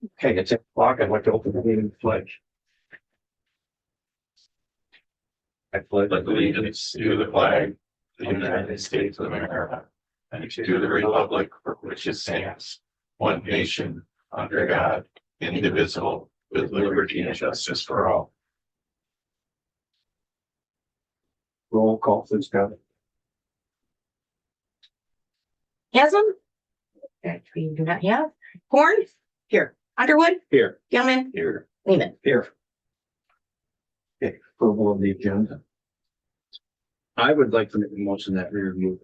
Okay, it's 8 o'clock. I'd like to open the meeting pledge. I pledge allegiance to the flag of the United States of America and to the republic for which it stands, one nation, under God, indivisible, with liberty and justice for all. Roll call, please, Scott. Haslam? That we do not have. Horn? Here. Underwood? Here. Gilman? Here. Lehman? Here. Okay, approval of the agenda. I would like to make a motion that we remove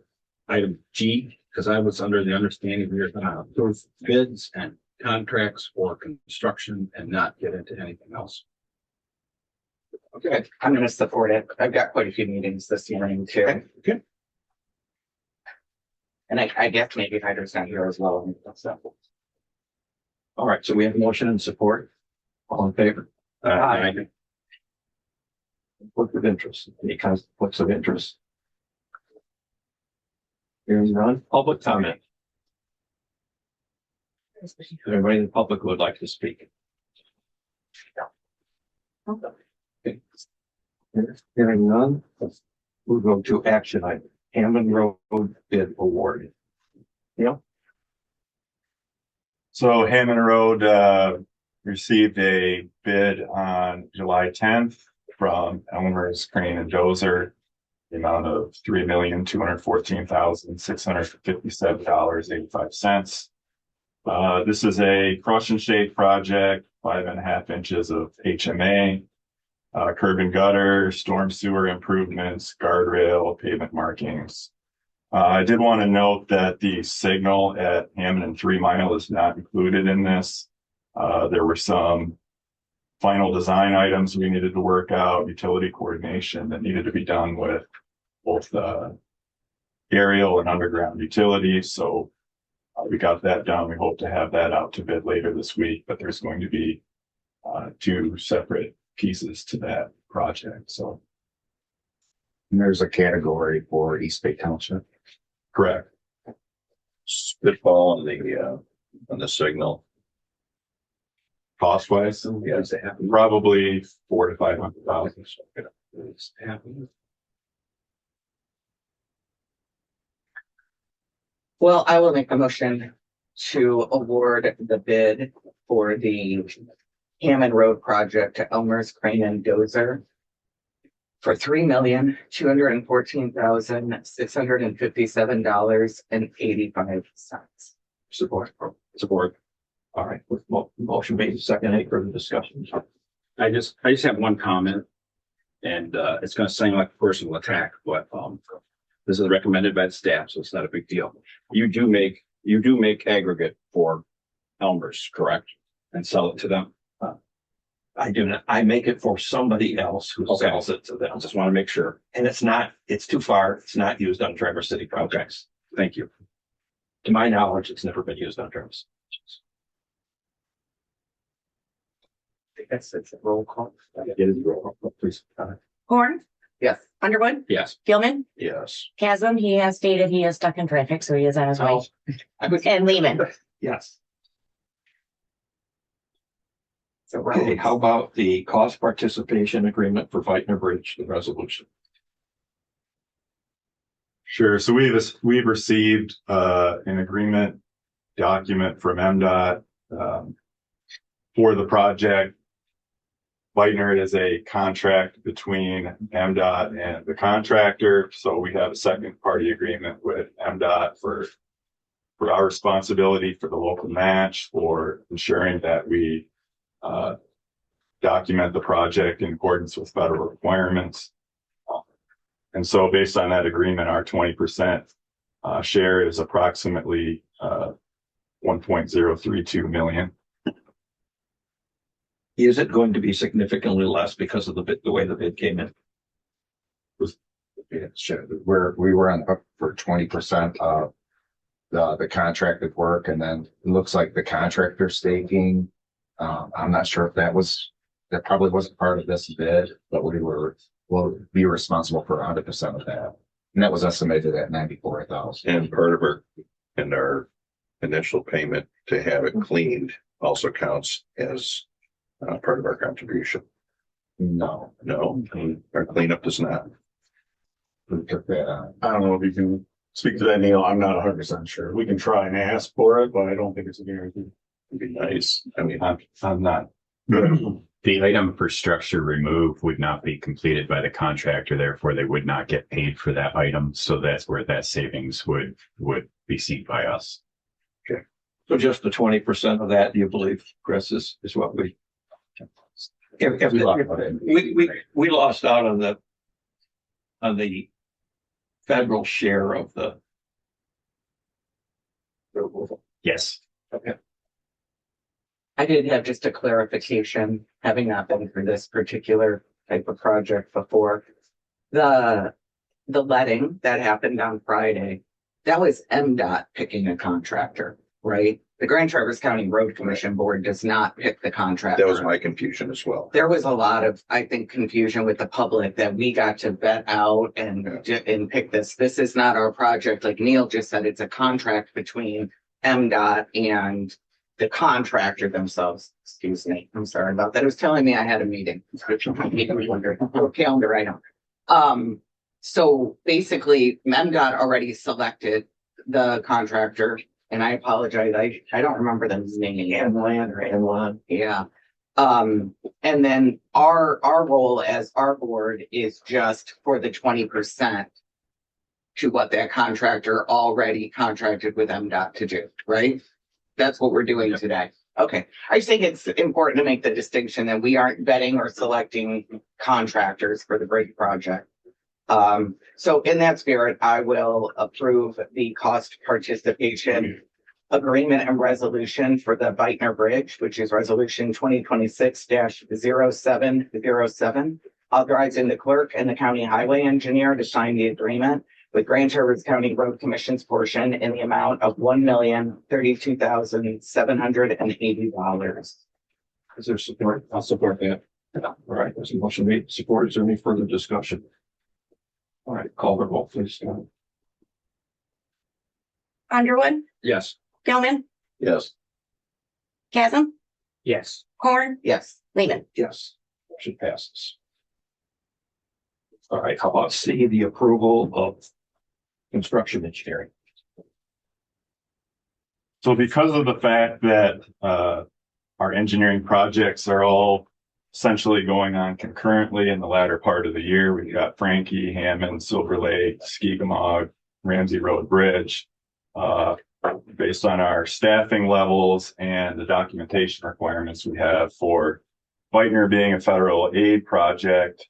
item G, because I was under the understanding we were gonna approve bids and contracts for construction and not get into anything else. Okay, I'm gonna support it. I've got quite a few meetings this morning too. Okay. And I guess maybe Hydra's not here as well. So, All right, so we have motion and support. All in favor? Aye. Conflict of interest, any conflicts of interest? Hearing none, public comment. Anybody in the public who would like to speak? Okay. Hearing none, we'll go to action item, Hammond Road bid award. Yeah, So Hammond Road received a bid on July 10th from Elmer's Crane and Dozer, the amount of $3,214,657.85. This is a crush and shade project, 5.5 inches of HMA, curb and gutter, storm sewer improvements, guardrail, pavement markings. I did want to note that the signal at Hammond and 3 Mile is not included in this. There were some final design items we needed to work out, utility coordination that needed to be done with both aerial and underground utilities. So we got that done. We hope to have that out to bid later this week, but there's going to be 2 separate pieces to that project. So And there's a category for East Bay Township. correct. Spitball on the signal. Cost wise, yes, it happened. probably $400,000 to $500,000. It's happened. well, I will make a motion to award the bid for the Hammond Road project to Elmer's Crane and Dozer for $3,214,657.85. Support. Support. All right, with motion made, second, any further discussion? I just have one comment, and it's gonna sound like a personal attack, but this is recommended by the staff, so it's not a big deal. You do make aggregate for Elmer's, correct? And sell it to them? I do not, I make it for somebody else who Okay. sells it to them. I just want to make sure. And it's too far. It's not used on Traverse City projects. Thank you. To my knowledge, it's never been used on Traverse. It's a roll call. It is roll call, please. Horn? Yes. Underwood? Yes. Gilman? Yes. Haslam, he has stated he is stuck in traffic, so he is on his way. And Lehman? Yes. So Okay, how about the cost participation agreement for Vitner Bridge, the resolution? Sure. So we've received an agreement document from MDOT for the project. Vitner is a contract between MDOT and the contractor. So we have a second party agreement with MDOT for our responsibility for the local match, for ensuring that we document the project in accordance with federal requirements. And so based on that agreement, our 20% share is approximately 1.032 million. Is it going to be significantly less because of the way the bid came in? Yeah, sure. We were on the hook for 20% of the contracted work, and then it looks like the contractor staking. I'm not sure if that probably wasn't part of this bid, but we'll be responsible for 100% of that. And that was estimated at 94,000. And part of our initial payment to have it cleaned also counts as part of our contribution. No, No, our cleanup does not. we took that on. I don't know if you can speak to that, Neil. I'm not 100% sure. We can try and ask for it, but I don't think it's a guarantee. It'd be nice. I mean, I'm not. The item for structure removed would not be completed by the contractor, therefore they would not get paid for that item. So that's where that savings would be seen by us. So just the 20% of that, do you believe, Chris, is what we? If we lost out on the federal share of the. Yes. I did have just a clarification, having not been through this particular type of project before. The letting that happened on Friday, that was MDOT picking a contractor, right? The Grand Traverse County Road Commission Board does not pick the contractor. that was my confusion as well. There was a lot of, I think, confusion with the public that we got to vet out and pick this. This is not our project. Like Neil just said, it's a contract between MDOT and the contractor themselves. Excuse me. I'm sorry about that. It was telling me I had a meeting. Calendar item. So basically, MDOT already selected the contractor, and I apologize. I don't remember the name. Anlon. Yeah. And then our role as our board is just for the 20% to what that contractor already contracted with MDOT to do, right? That's what we're doing today. Okay. I just think it's important to make the distinction that we aren't vetting or selecting contractors for the bridge project. So in that spirit, I will approve the cost participation agreement and resolution for the Beitner Bridge, which is resolution 2026-0707, authorizing the clerk and the county highway engineer to sign the agreement with Grand Traverse County Road Commission's portion in the amount of $1,032,780. Is there support? I'll support that. All right, there's a motion made, support. Is there any further discussion? All right, call the roll, please. Underwood, Yes. Gilman, Yes, Chasm, Yes. Horn, Yes. Lehman. Yes, motion passes. All right, how about C, the approval of construction engineering? So because of the fact that our engineering projects are all essentially going on concurrently in the latter part of the year, we've got Frankie, Hammond, Silver Lake, Skegamog, Ramsey Road Bridge. Based on our staffing levels and the documentation requirements we have for Beitner being a federal aid project,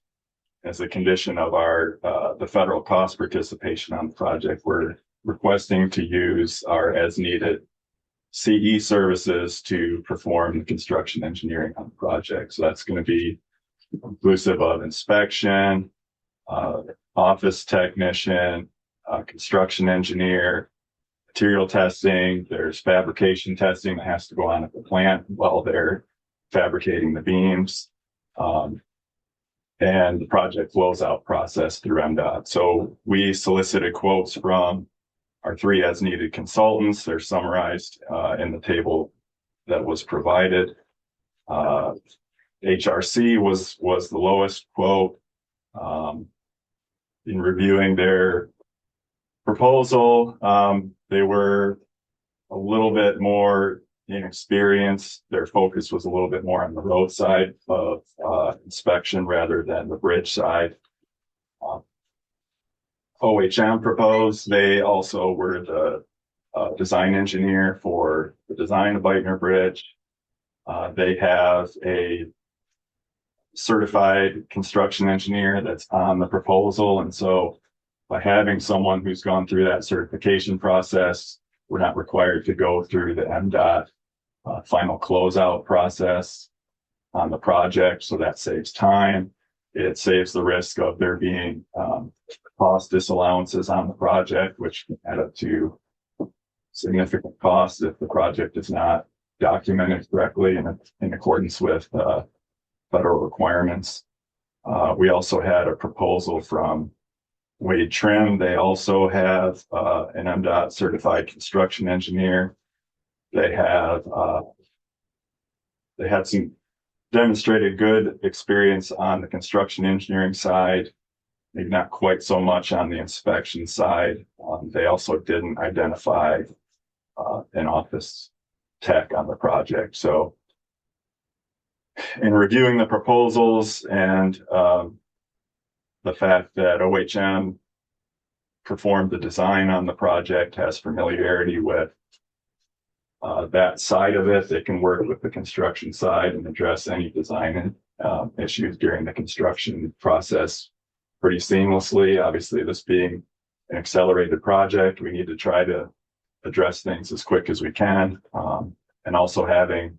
as a condition of our the federal cost participation on the project, we're requesting to use our as needed CE services to perform the construction engineering on the project. So that's going to be inclusive of inspection, office technician, construction engineer, material testing. There's fabrication testing that has to go on at the plant while they're fabricating the beams. And the project closeout process through MDOT. So we solicited quotes from our 3 as needed consultants. They're summarized in the table that was provided. HRC was the lowest quote. In reviewing their proposal, they were a little bit more inexperienced. Their focus was a little bit more on the road side of inspection rather than the bridge side. OHM proposed. They also were the design engineer for the design of Beitner Bridge. They have a certified construction engineer that's on the proposal. And so by having someone who's gone through that certification process, we're not required to go through the MDOT final closeout process on the project. So that saves time. It saves the risk of there being cost disallowances on the project, which can add up to significant costs if the project is not documented correctly in accordance with federal requirements. We also had a proposal from Wade Trim. They also have an MDOT certified construction engineer. They have they had some demonstrated good experience on the construction engineering side, maybe not quite so much on the inspection side. They also didn't identify an office tech on the project. So in reviewing the proposals and the fact that OHM performed the design on the project, has familiarity with that side of it, they can work with the construction side and address any design issues during the construction process pretty seamlessly. Obviously, this being an accelerated project, we need to try to address things as quick as we can. And also having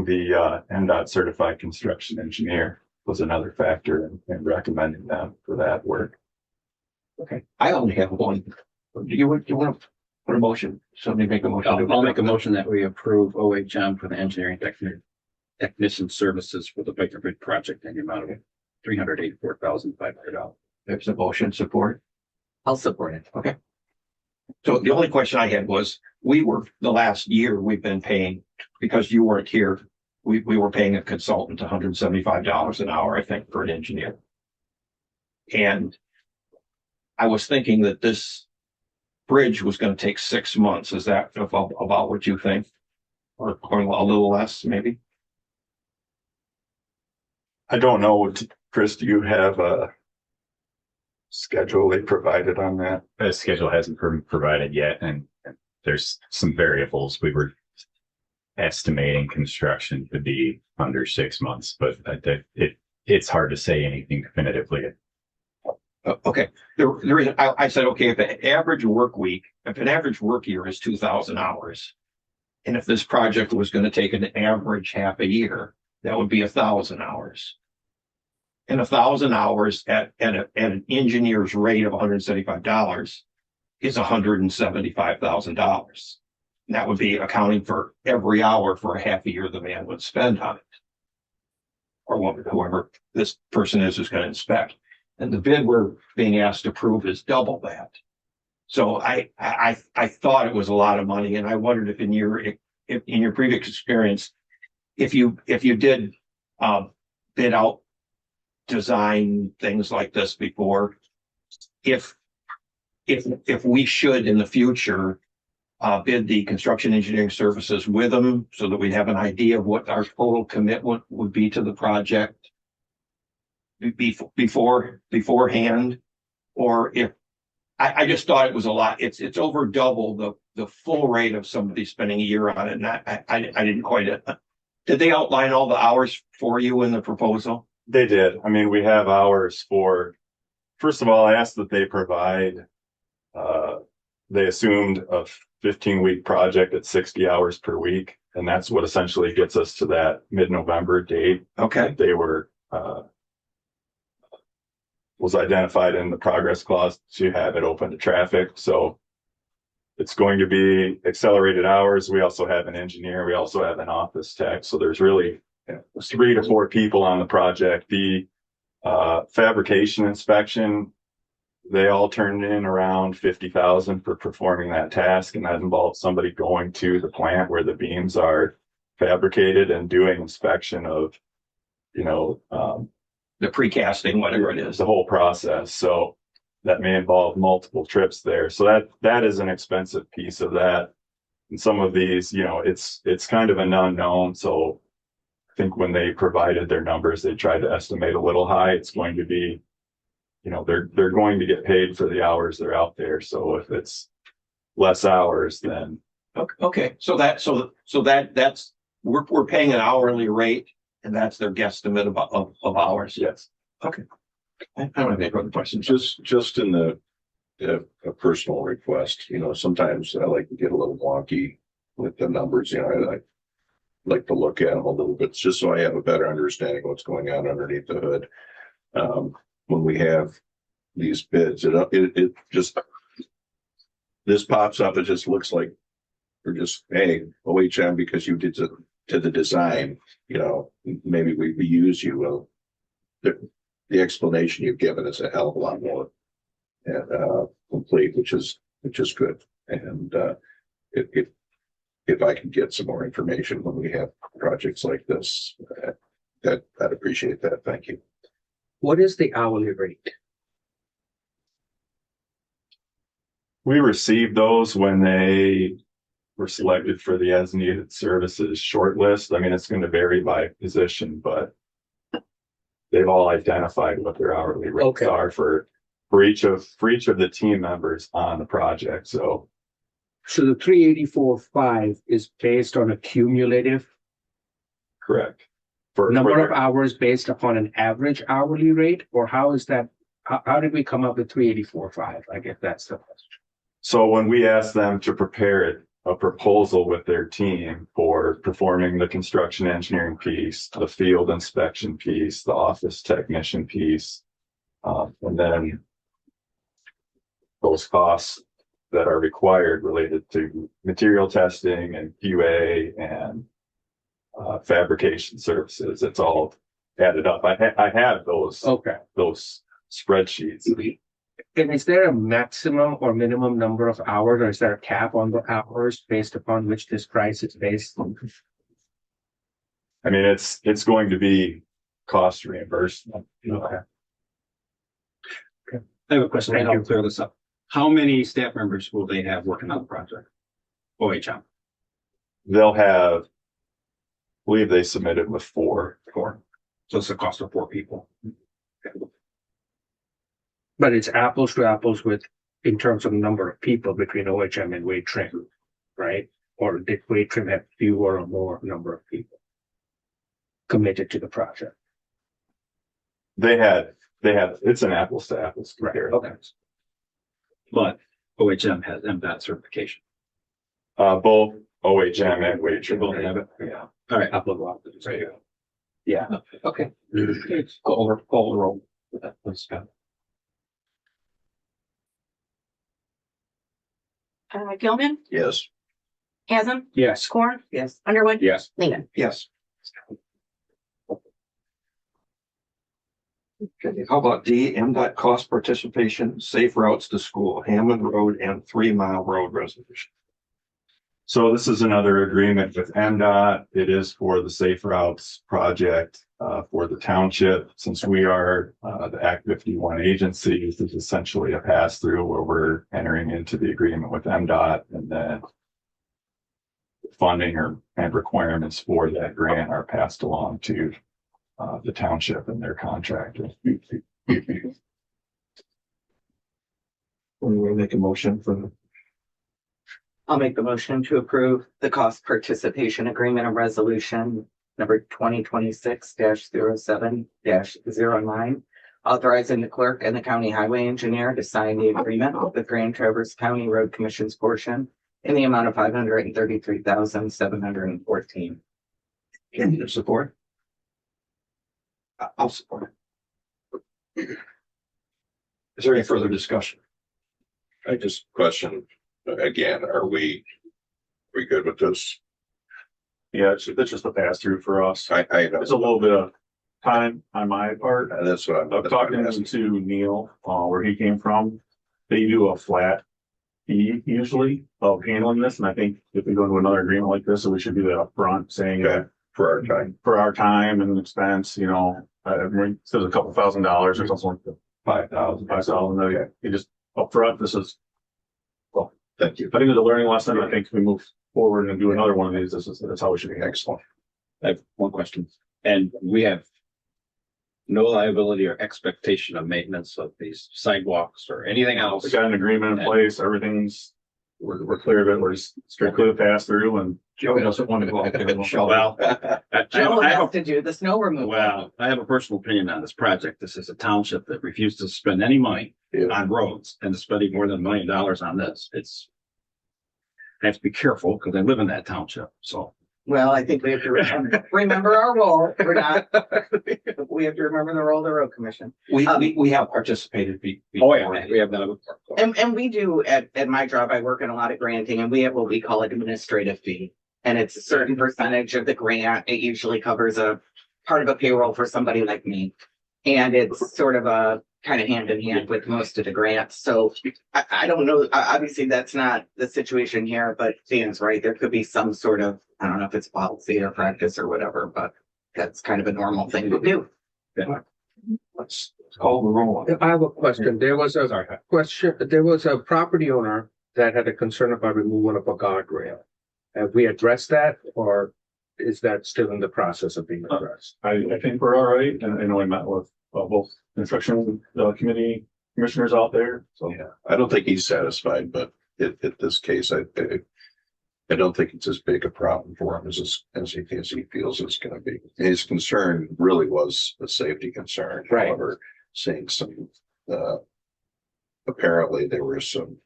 the NDOT certified construction engineer was another factor in recommending them for that work. Okay, I only have one. Do you want to put a motion? Somebody make a motion? I'll make a motion that we approve OHM for the engineering technician services for the Baker Bridge project in the amount of $384,500. There's a motion, support. I'll support it. Okay. So the only question I had was, the last year we've been paying, because you weren't here, we were paying a consultant $175 an hour, I think, for an engineer. And I was thinking that this bridge was going to take 6 months. Is that about what you think? Or a little less, maybe? I don't know. Chris, do you have a schedule they provided on that? The schedule hasn't been provided yet, and there's some variables. We were estimating construction to be under 6 months, but it's hard to say anything definitively. Okay. The reason I said, okay, if an average work year is 2,000 hours, and if this project was going to take an average half a year, that would be 1,000 hours. And 1,000 hours at an engineer's rate of $175 is $175,000. And that would be accounting for every hour for a half a year the man would spend on it, or whoever this person is who's going to inspect. And the bid we're being asked to approve is double that. So I thought it was a lot of money, and I wondered if in your previous experience, if you did bid out design things like this before, if we should in the future bid the construction engineering services with them, so that we'd have an idea of what our total commitment would be to the project beforehand, or if I just thought it was a lot. It's over double the full rate of somebody spending a year on it, and I didn't quite. Did they outline all the hours for you in the proposal? They did. I mean, we have hours for, first of all, I asked that they provide, they assumed a 15-week project at 60 hours per week. And that's what essentially gets us to that mid-November date. Okay. They were, was identified in the progress clause to have it open to traffic. So it's going to be accelerated hours. We also have an engineer. We also have an office tech. So there's really 3 to 4 people on the project. The fabrication inspection, they all turned in around $50,000 for performing that task. And that involves somebody going to the plant where the beams are fabricated and doing inspection of, The precasting, whatever it is. the whole process. So that may involve multiple trips there. So that is an expensive piece of that. And some of these, it's kind of an unknown. So I think when they provided their numbers, they tried to estimate a little high. It's going to be, they're going to get paid for the hours they're out there. So if it's less hours, then. Okay. So that's, we're paying an hourly rate, and that's their guesstimate of hours. Yes. Okay. I don't have any further questions. Just in a personal request, sometimes I like to get a little wonky with the numbers, I like to look at them a little bit, just so I have a better understanding of what's going on underneath the hood. When we have these bids, it just, this pops up, it just looks like we're just, hey, OHM, because you did to the design, maybe we use you. Well, the explanation you've given is a hell of a lot more complete, which is good. And it if I can get some more information when we have projects like this, I'd appreciate that. Thank you. What is the hourly rate? We received those when they were selected for the as needed services shortlist. I mean, it's going to vary by position, but they've all identified what their hourly rates Okay. are for each of the team members on the project. So So the 384.5 is based on a cumulative correct. For number of their- hours based upon an average hourly rate, or how is that? How did we come up with 384.5? I guess that's the question. So when we asked them to prepare a proposal with their team for performing the construction engineering piece, the field inspection piece, the office technician piece, and then those costs that are required related to material testing and QA and fabrication services, it's all added up. I have those Okay. spreadsheets. And is there a maximum or minimum number of hours, or is there a cap on the hours based upon which this price is based? I mean, it's going to be cost reimbursement. You know. Okay. I have a question. Thank I'll you. clear this up. How many staff members will they have working on the project? OHM. They'll have, I believe they submitted with four. So it's a cost of 4 people. But it's apples to apples with, in terms of number of people between OHM and Wade Trim, right? Or did Wade Trim have fewer or more number of people committed to the project? They had, it's an apples to apples comparison. Okay. But OHM has MDOT certification. Both OHM and Wade They Trim. both have it. Yeah. All right. Applicable. There you go. Yeah. Okay. Call the roll. Let's go. Gilman, Yes. Hassan, Yes. Corn, Yes. Underwood. Yes. Lehman. Yes. Okay, how about D, MDOT cost participation, safe routes to school, Hammond Road and 3 Mile Road resolution. So this is another agreement with MDOT. It is for the Safe Routes project for the township. Since we are the Act 51 agency, this is essentially a pass through where we're entering into the agreement with MDOT, and then funding and requirements for that grant are passed along to the township and their contractor. We will make a motion for I'll make the motion to approve the cost participation agreement and resolution number 2026-07-09, authorizing the clerk and the county highway engineer to sign the agreement with Grand Traverse County Road Commission's portion in the amount of $533,714. Can you support? I'll support it. Is there any further discussion? I just question again, are we good with this? Yeah, it's just a pass through for us. I know. It's a little bit of time on my part. That's what I'm Of talking to Neil, where he came from, they do a flat fee usually of handling this, and I think if we go into another agreement like this, so we should do that upfront, saying Okay, for our time. for our time and expense, you know, it says a couple $1,000s or something like that. 5,000. $5,000, you just upfront, this is, Thank you. I think it's a learning lesson. I think if we move forward and do another one of these, that's how we should be. Excellent. I have one question. And we have no liability or expectation of maintenance of these sidewalks or anything else. We got an agreement in place, everything's, we're clear of it, we're just strictly the pass through, and Joey doesn't want to go out there. Well, Joe I have has to do the snow removal. well, I have a personal opinion on this project. This is a township that refuses to spend any money on roads, and is spending more than $1 million on this. I have to be careful because I live in that township, so. Well, I think we have to remember our role. We have to remember the role of the road commission. We have participated. Oh, yeah, we have that. And we do at my job, I work in a lot of granting, and we have what we call administrative fee. And it's a certain percentage of the grant. It usually covers a part of a payroll for somebody like me. And it's sort of a kind of hand in hand with most of the grants. So I don't know. Obviously, that's not the situation here, but Dan's right. There could be some sort of, I don't know if it's policy or practice or whatever, but that's kind of a normal thing to do. Let's call the roll. I have a question. There was a property owner that had a concern about removal of a guardrail. Have we addressed that, or is that still in the process of being addressed? I think we're all right. And I know I met with both construction committee commissioners out there. So Yeah, I don't think he's satisfied, but in this case, I don't think it's as big a problem for him as he feels it's gonna be. His concern really was a safety concern. Right. However, seeing some, apparently there were some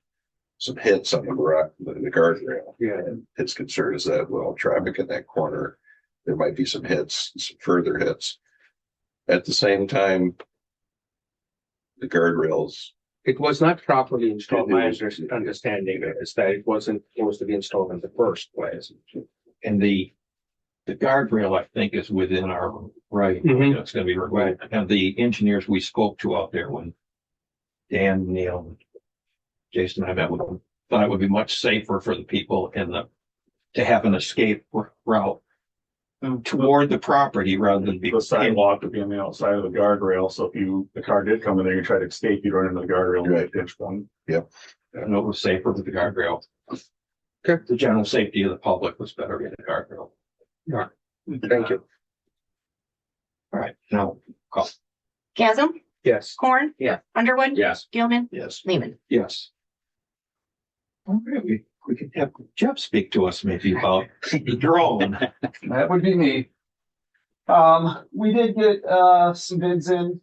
hits on the guardrail. Yeah. And his concern is that, well, traffic in that corner, there might be some hits, some further hits. At the same time, the guardrails, It was not properly installed. My understanding is that it wasn't supposed to be installed in the first place. And the guardrail, I think, is within our right. Mhm. It's gonna be right. And the engineers we spoke to out there when Dan, Neil, and Jason and I met with them, thought it would be much safer for the people to have an escape route toward the property rather than be. the sidewalk would be on the outside of the guardrail. So if the car did come in there, you try to escape, you'd run into the guardrail and Right. ditch one. I know it was safer with the guardrail. Okay. The general safety of the public was better in the guardrail. Thank you. All right, now, call. Chasm, Yes. Corn. Yeah. Underwood. Yes. Gilman, yes. Lehman. Yes. All right, we can have Jeff speak to us maybe about the drone. That would be me. We did get, some bids in,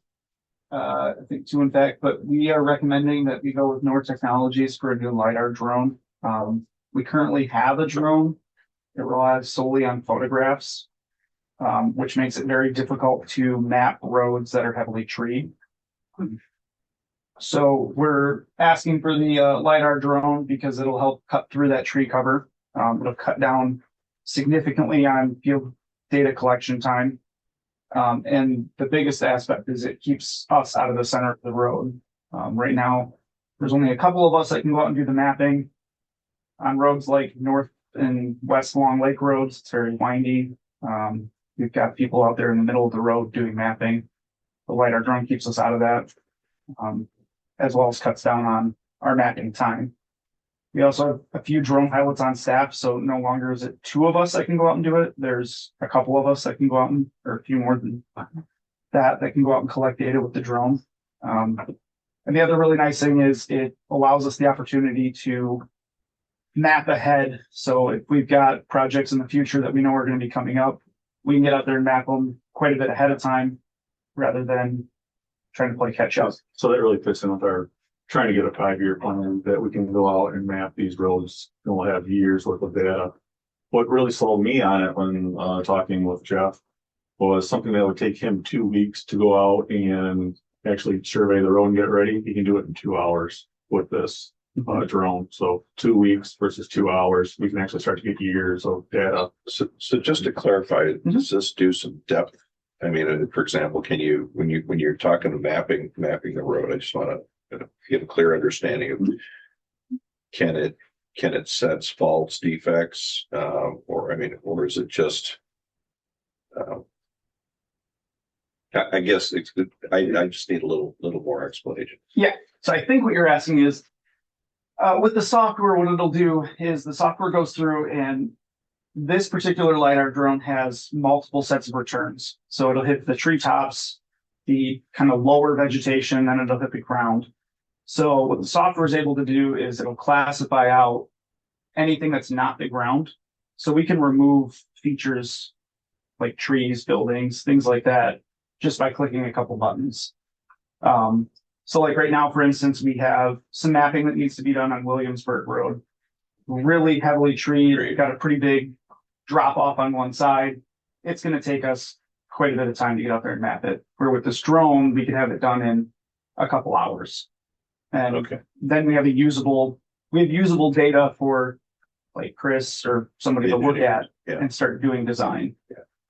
I think two in fact, but we are recommending that we go with Nord Technologies for a new LiDAR drone. We currently have a drone. It relies solely on photographs, which makes it very difficult to map roads that are heavily treed. So we're asking for the LiDAR drone because it'll help cut through that tree cover. It'll cut down significantly on field data collection time. And the biggest aspect is it keeps us out of the center of the road. Right now, there's only a couple of us that can go out and do the mapping on roads like North and West Long Lake roads. It's very windy. We've got people out there in the middle of the road doing mapping. The LiDAR drone keeps us out of that. As well as cuts down on our mapping time. We also have a few drone pilots on staff, so no longer is it two of us that can go out and do it. There's a couple of us that can go out and, or a few more than that can go out and collect data with the drone. And the other really nice thing is it allows us the opportunity to map ahead. So if we've got projects in the future that we know are going to be coming up, we can get out there and map them quite a bit ahead of time rather than trying to play catch up. So that really fits in with our trying to get a 5-year plan that we can go out and map these roads and we'll have years worth of data. What really sold me on it when talking with Jeff was something that would take him 2 weeks to go out and actually survey the road and get ready. He can do it in 2 hours with this drone. So 2 weeks versus 2 hours, we can actually start to get years of data. So just to clarify, does this do some depth? I mean, for example, can you, when you're talking to mapping the road, I just want to get a clear understanding of, can it sense faults, defects, or is it just, I guess I just need a little more explanation. So I think what you're asking is, with the software, what it'll do is the software goes through and this particular LiDAR drone has multiple sets of returns. So it'll hit the treetops, the kind of lower vegetation, then it'll hit the ground. So what the software is able to do is it'll classify out anything that's not the ground. So we can remove features like trees, buildings, things like that, just by clicking a couple buttons. So like right now, for instance, we have some mapping that needs to be done on Williamsburg Road. Really heavily treed, got a pretty big drop off on one side. It's going to take us quite a bit of time to get out there and map it. Where with this drone, we can have it done in a couple hours. And then we have usable data for like Chris or somebody to look at and start doing design.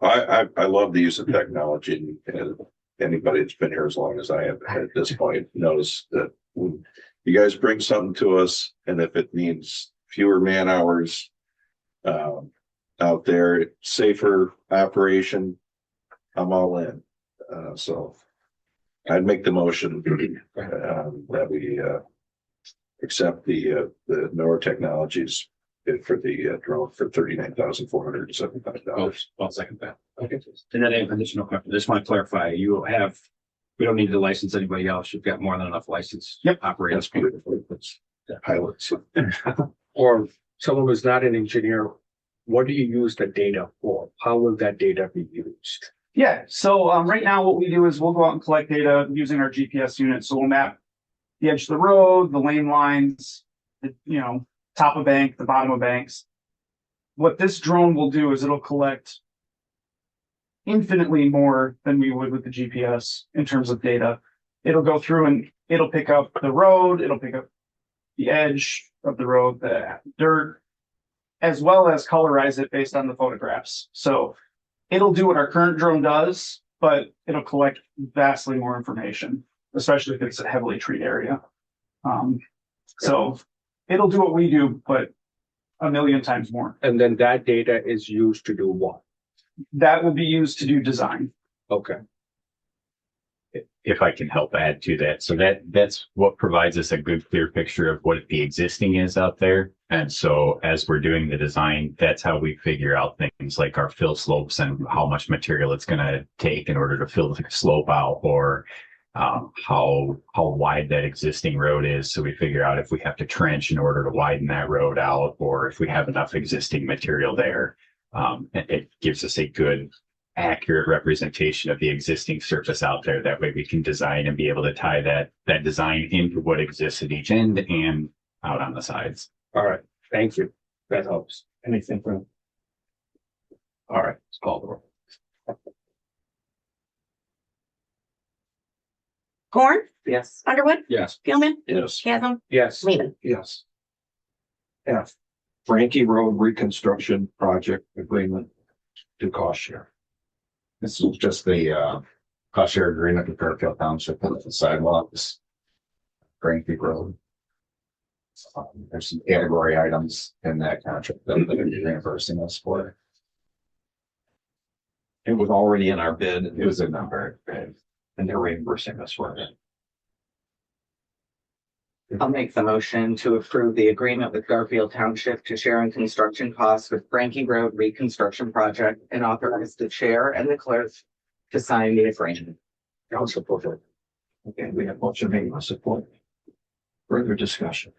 I love the use of technology, and anybody that's been here as long as I have at this point knows that when you guys bring something to us, and if it means fewer man hours out there, safer operation, I'm all in. So I'd make the motion that we accept the Nora Technologies bid for the drone for $39,475. I'll second that. Okay. And then an additional question, just want to clarify, we don't need to license anybody else. You've got more than enough license. Yep. Operators. That's beautiful. That's pilots. Or someone who's not an engineer, what do you use the data for? How will that data be used? Yeah, so right now what we do is we'll go out and collect data using our GPS unit. So we'll map the edge of the road, the lane lines, the, top of bank, the bottom of banks. What this drone will do is it'll collect infinitely more than we would with the GPS in terms of data. It'll go through and it'll pick up the road, it'll pick up the edge of the road, the dirt, as well as colorize it based on the photographs. So it'll do what our current drone does, but it'll collect vastly more information, especially if it's a heavily treed area. So it'll do what we do, but a million times more. And then that data is used to do what? That will be used to do design. Okay. If I can help add to that. So that's what provides us a good, clear picture of what the existing is out there. And so as we're doing the design, that's how we figure out things like our fill slopes and how much material it's going to take in order to fill the slope out, or how wide that existing road is. So we figure out if we have to trench in order to widen that road out, or if we have enough existing material there. It gives us a good, accurate representation of the existing surface out there. That way we can design and be able to tie that design into what exists at each end and out on the sides. All right. Thank you. That helps. Anything from? All right, let's call the roll. Horn, Yes. Underwood, Yes. Gilman, Yes. Chasm, Yes. Lehman. Yes. F, Frankie Road Reconstruction Project Agreement to cost share. This is just the cost share agreement with Fairfield Township for the sidewalks. Frankie Road. There's some category items in that contract that they're reimbursing us for. It was already in our bid. It was a number. And they're reimbursing us for it. I'll make the motion to approve the agreement with Garfield Township to share in construction costs with Frankie Road Reconstruction Project, and authorize the chair and the clerk to sign the agreement. I'll support it. Okay, we have motion made with support. Further discussion.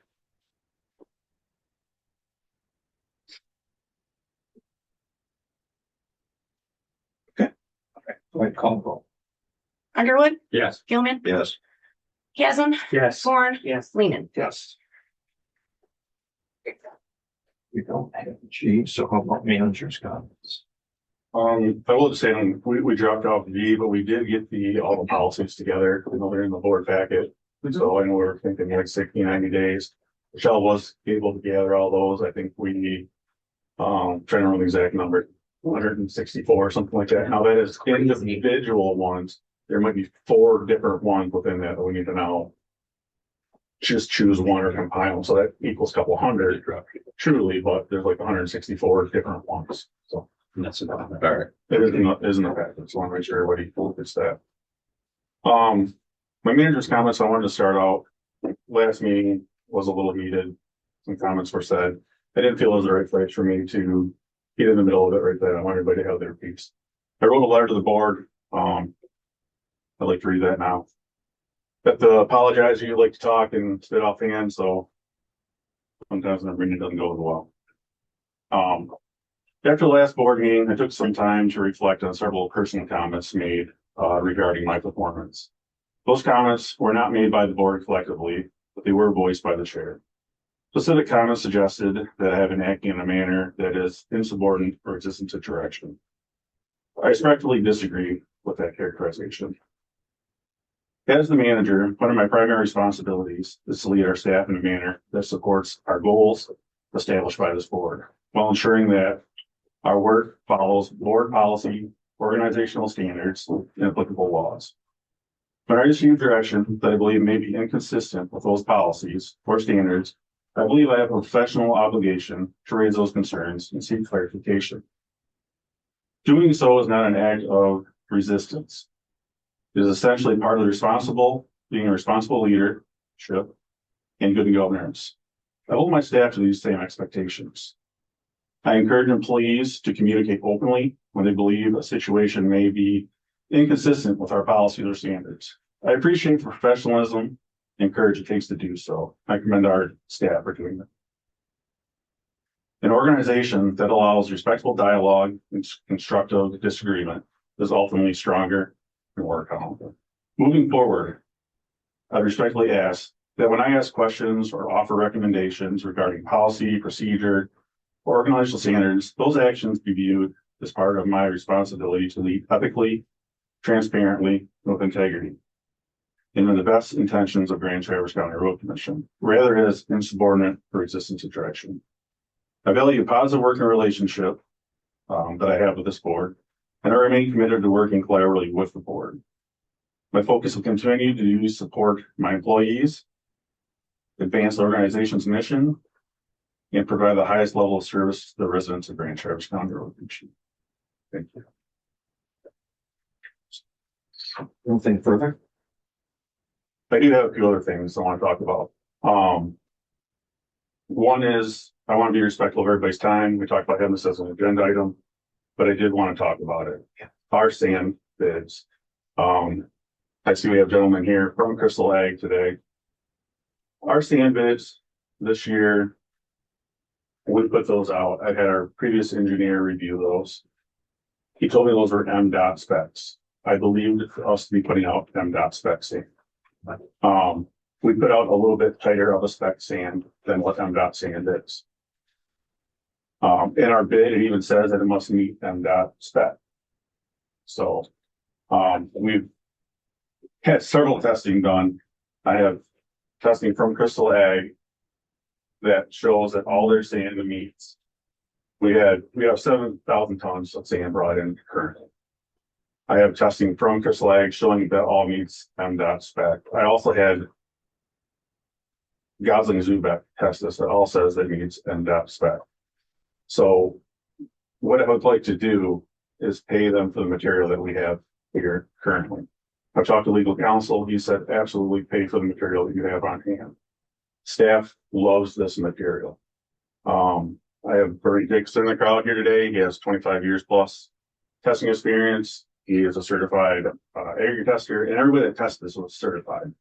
Okay. Okay. Go ahead, call the roll. Underwood, Yes. Gilman, Yes. Chasm, Yes. Horn, Yes. Lehman. Yes. We don't have G, so how about manager's comments? I will just say, we dropped off G, but we did get all the policies together. They're in the board packet. So I know we're thinking like 60, 90 days. Michelle was able to gather all those. I think we need, trying to remember the exact number, 164 or something like that. Now that is individual ones. There might be 4 different ones within that we need to now just choose one or compile them. So that equals a couple hundred truly, but there's like 164 different ones. So And that's about it. All right. it isn't a package. So I want to make sure everybody gets that. My manager's comments, I wanted to start out, last meeting was a little heated. Some comments were said. I didn't feel it was the right place for me to get in the middle of it right there. I want everybody to have their piece. I wrote a letter to the board. I'd like to read that now. But apologize, you like to talk and spit off hand, so sometimes the reading doesn't go as well. After the last board meeting, I took some time to reflect on several personal comments made regarding my performance. Those comments were not made by the board collectively, but they were voiced by the chair. Specific comments suggested that I have been acting in a manner that is insubordinate or resistant to direction. I respectfully disagree with that characterization. As the manager, one of my primary responsibilities is to lead our staff in a manner that supports our goals established by this board, while ensuring that our work follows board policy, organizational standards, and applicable laws. When I receive direction that I believe may be inconsistent with those policies or standards, I believe I have a professional obligation to raise those concerns and seek clarification. Doing so is not an act of resistance. It is essentially part of being a responsible leadership and good governance. I hold my staff to these same expectations. I encourage employees to communicate openly when they believe a situation may be inconsistent with our policies or standards. I appreciate the professionalism and courage it takes to do so. I commend our staff for doing that. An organization that allows respectful dialogue and constructive disagreement is ultimately stronger and more accountable. Moving forward, I respectfully ask that when I ask questions or offer recommendations regarding policy, procedure, or organizational standards, those actions be viewed as part of my responsibility to lead ethically, transparently, with integrity, and in the best intentions of Grand Traverse County Road Commission, rather as insubordinate or resistance to direction. I value a positive working relationship that I have with this board, and I remain committed to working collaboratively with the board. My focus will continue to support my employees, advance the organization's mission, and provide the highest level of service to the residents of Grand Traverse County Road Commission. Thank you. Anything further? I do have a few other things I want to talk about. One is I want to be respectful of everybody's time. We talked about having this as an agenda item, but I did want to talk about it. Our sand bids. I see we have gentlemen here from Crystal Ag today. Our sand bids this year, we put those out. I had our previous engineer review those. He told me those were MDOT specs. I believed us to be putting out MDOT specs. We put out a little bit tighter of a spec sand than what MDOT sand is. In our bid, it even says that it must meet MDOT spec. So, we've had several testing done. I have testing from Crystal Ag that shows that all their sand meets. We have 7,000 tons of sand brought in currently. I have testing from Crystal Ag showing that all meets MDOT spec. I also had Gosling Zubek test this that all says that it meets MDOT spec. So what I would like to do is pay them for the material that we have here currently. I've talked to legal counsel. He said, absolutely pay for the material that you have on hand. Staff loves this material. I have Bernie Dixon in the crowd here today. He has 25 years plus testing experience. He is a certified agri tester, and everybody that tested this was certified.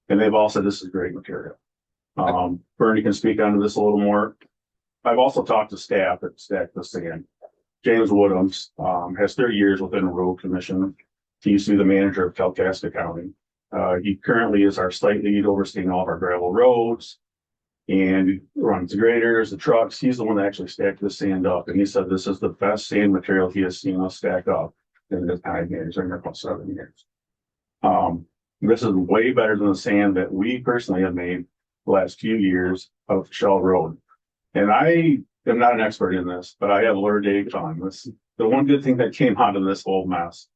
And they've all said this is great material. Bernie can speak onto this a little more. I've also talked to staff at Stack the Sand. James Woodhams has 30 years within the road commission. He used to be the manager of Kalkaska County. He currently is our site lead overseeing all of our gravel roads and runs the graders, the trucks. He's the one that actually stacked the sand up. And he said this is the best sand material he has seen us stack up in his time here. He's been here for 7 years. This is way better than the sand that we personally have made the last few years of Shell Road. And I am not an expert in this, but I have learned a ton. The one good thing that came out of this whole mess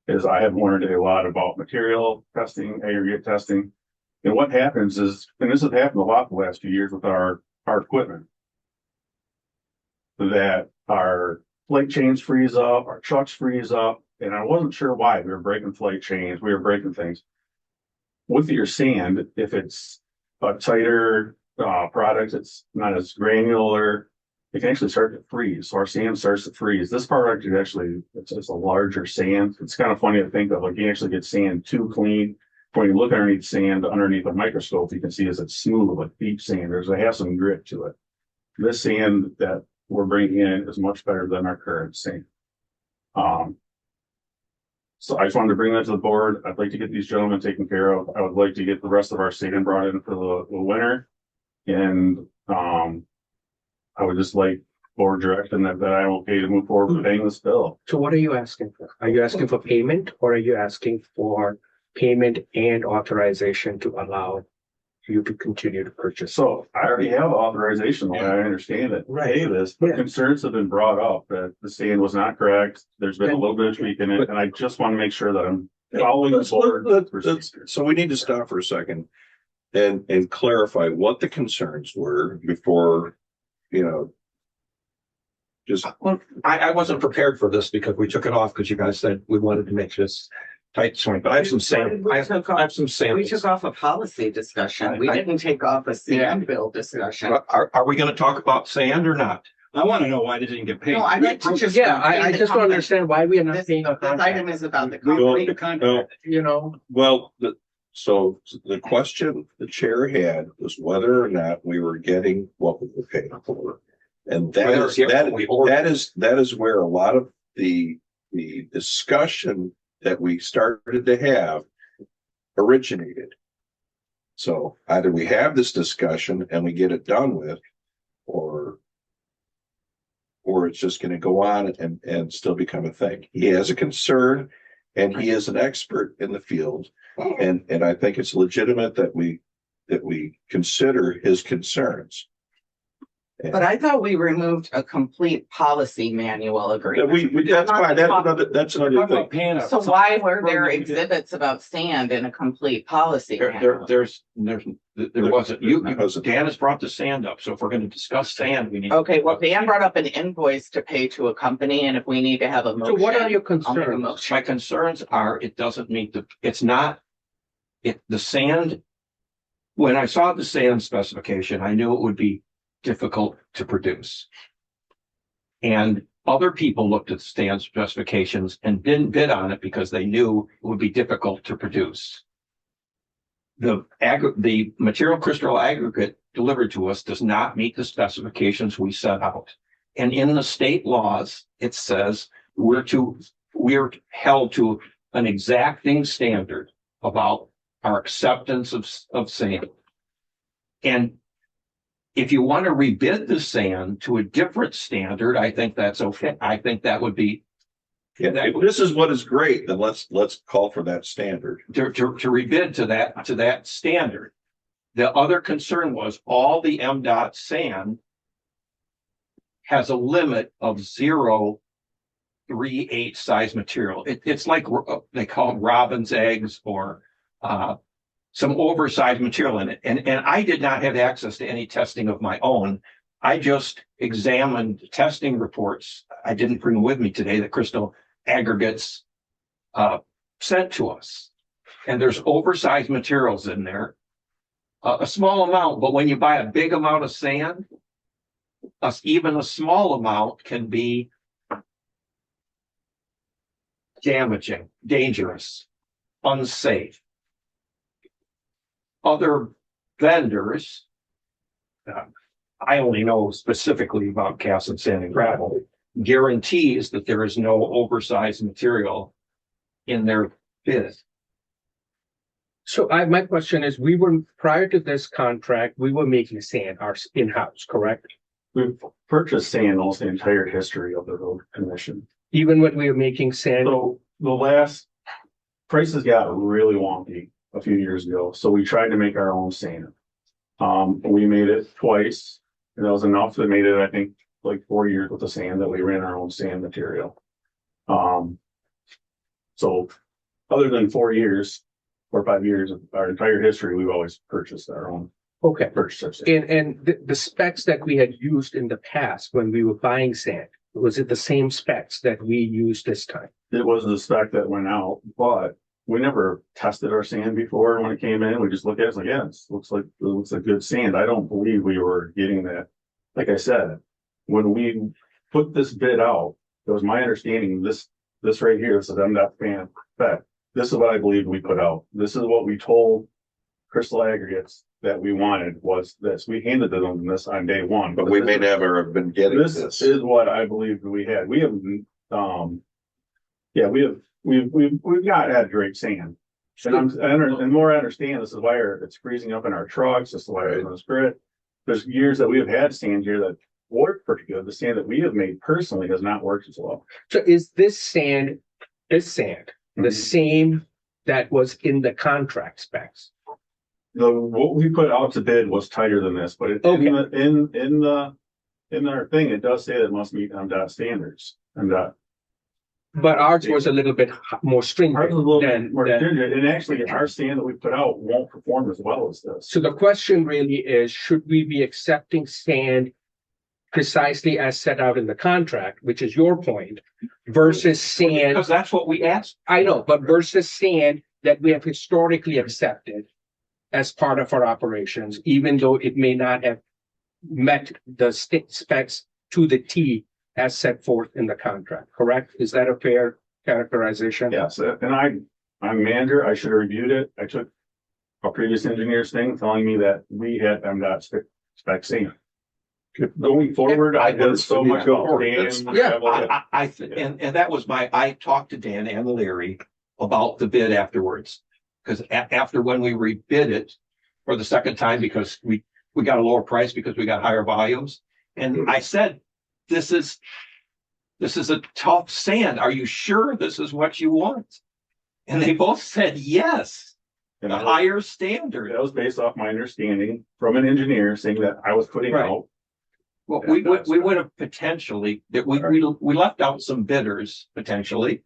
is I have learned a lot about material testing, aggregate testing. And what happens is, and this has happened a lot the last few years with our equipment, that our flake chains freeze up, our trucks freeze up, and I wasn't sure why. We were breaking flake chains, we were breaking things. With your sand, if it's a tighter product, it's not as granular, it can actually start to freeze. So our sand starts to freeze. This product is actually, it's just a larger sand. It's kind of funny to think of, like you actually get sand too clean. When you look underneath sand, underneath a microscope, you can see is it's smooth, like deep sand. It has some grit to it. This sand that we're bringing in is much better than our current sand. So I just wanted to bring that to the board. I'd like to get these gentlemen taken care of. I would like to get the rest of our sand brought in for the winter. And I would just like board direction that I'm okay to move forward with paying this bill. So what are you asking for? Are you asking for payment, or are you asking for payment and authorization to allow you to continue to purchase? So I already have authorization, the way I understand it. Right. Pay this, but Yeah. concerns have been brought up that the sand was not correct. There's been a little bit of tweak in it, and I just want to make sure that I'm Following board procedures. So we need to stop for a second and clarify what the concerns were before, you know, just, Well, I wasn't prepared for this because we took it off because you guys said we wanted to make this tight swing, but I have some samples. I have some We samples. took off a policy discussion. We didn't take off a sand bill discussion. Are we gonna talk about sand or not? I want to know why they didn't get paid. No, I'd like to just. Yeah, I just don't understand why we are not This, paying a this item contract, is about the We company. paid the contract. you know? well, so the question the chair had was whether or not we were getting what we were paying for. And that is where a lot of the discussion that we started to have originated. So either we have this discussion and we get it done with, or it's just going to go on and still become a thing. He has a concern and he is an expert in the field. And I think it's legitimate that we consider his concerns. But I thought we removed a complete policy manual agreement. That's fine. That's another thing. So why were there exhibits about sand in a complete policy manual? There wasn't. Dan has brought the sand up. So if we're gonna discuss sand, we need. Okay, well, Dan brought up an invoice to pay to a company, and if we need to have a So motion. what are your I'll make a concerns? motion. My concerns are it doesn't meet the sand. When I saw the sand specification, I knew it would be difficult to produce. And other people looked at the sand specifications and didn't bid on it because they knew it would be difficult to produce. The material crystal aggregate delivered to us does not meet the specifications we set out. And in the state laws, it says we're held to an exacting standard about our acceptance of sand. And if you want to rebid the sand to a different standard, I think that's okay. I think that would be. Yeah, if this is what is great, then let's call for that standard. To rebid to that standard. The other concern was all the MDOT sand has a limit of 0.38 size material. It's like they call it robin's eggs or some oversized material in it. And I did not have access to any testing of my own. I just examined testing reports. I didn't bring with me today the crystal aggregates sent to us. And there's oversized materials in there, a small amount, but when you buy a big amount of sand, even a small amount can be damaging, dangerous, unsafe. Other vendors, I only know specifically about cast and sand and gravel, guarantees that there is no oversized material in their bid. So my question is, prior to this contract, we were making sand in-house, correct? We've purchased sand almost the entire history of the road commission. Even when we were making sand, So the last prices got really wonky a few years ago, so we tried to make our own sand. We made it twice, and that was enough. That made it, I think, like 4 years with the sand that we ran our own sand material. So other than 4 years or 5 years of our entire history, we've always purchased our own. okay. Purchased our sand. And the specs that we had used in the past when we were buying sand, was it the same specs that we used this time? It was the spec that went out, but we never tested our sand before when it came in. We just looked at it, it's like, yeah, it looks like good sand. I don't believe we were getting that. Like I said, when we put this bid out, it was my understanding this right here, this is MDOT fan spec. This is what I believe we put out. This is what we told Crystal Aggregates that we wanted was this. We handed them this on day one. But we may never have been getting This this. is what I believe we had. We have, we've not had great sand. And the more I understand, this is why it's freezing up in our trucks. This is why it's on the grid. There's years that we have had sand here that worked pretty good. The sand that we have made personally has not worked as well. So is this sand the same that was in the contract specs? What we put out to bid was tighter than this, but in our thing, it does say that it must meet MDOT standards. MDOT But ours was a little bit more Ours is a stringent little bit than, more than, stringent, and actually our sand that we put out won't perform as well as this. so the question really is, should we be accepting sand precisely as set out in the contract, which is your point, versus sand, Because that's what we asked. I know, but versus sand that we have historically accepted as part of our operations, even though it may not have met the specs to the T as set forth in the contract, correct? Is that a fair characterization? Yes, and I'm manager, I should have reviewed it. I took a previous engineer's thing telling me that we had MDOT spec sand. Going forward, I did so much. Yeah, And that was I talked to Dan and Larry about the bid afterwards. Because after when we rebid it for the second time, because we got a lower price because we got higher volumes. And I said, this is a tough sand. Are you sure this is what you want? And they both said, yes, And the higher standard. that was based off my understanding from an engineer saying that I was putting Right. out. Well, we would have potentially, that we left out some bidders potentially.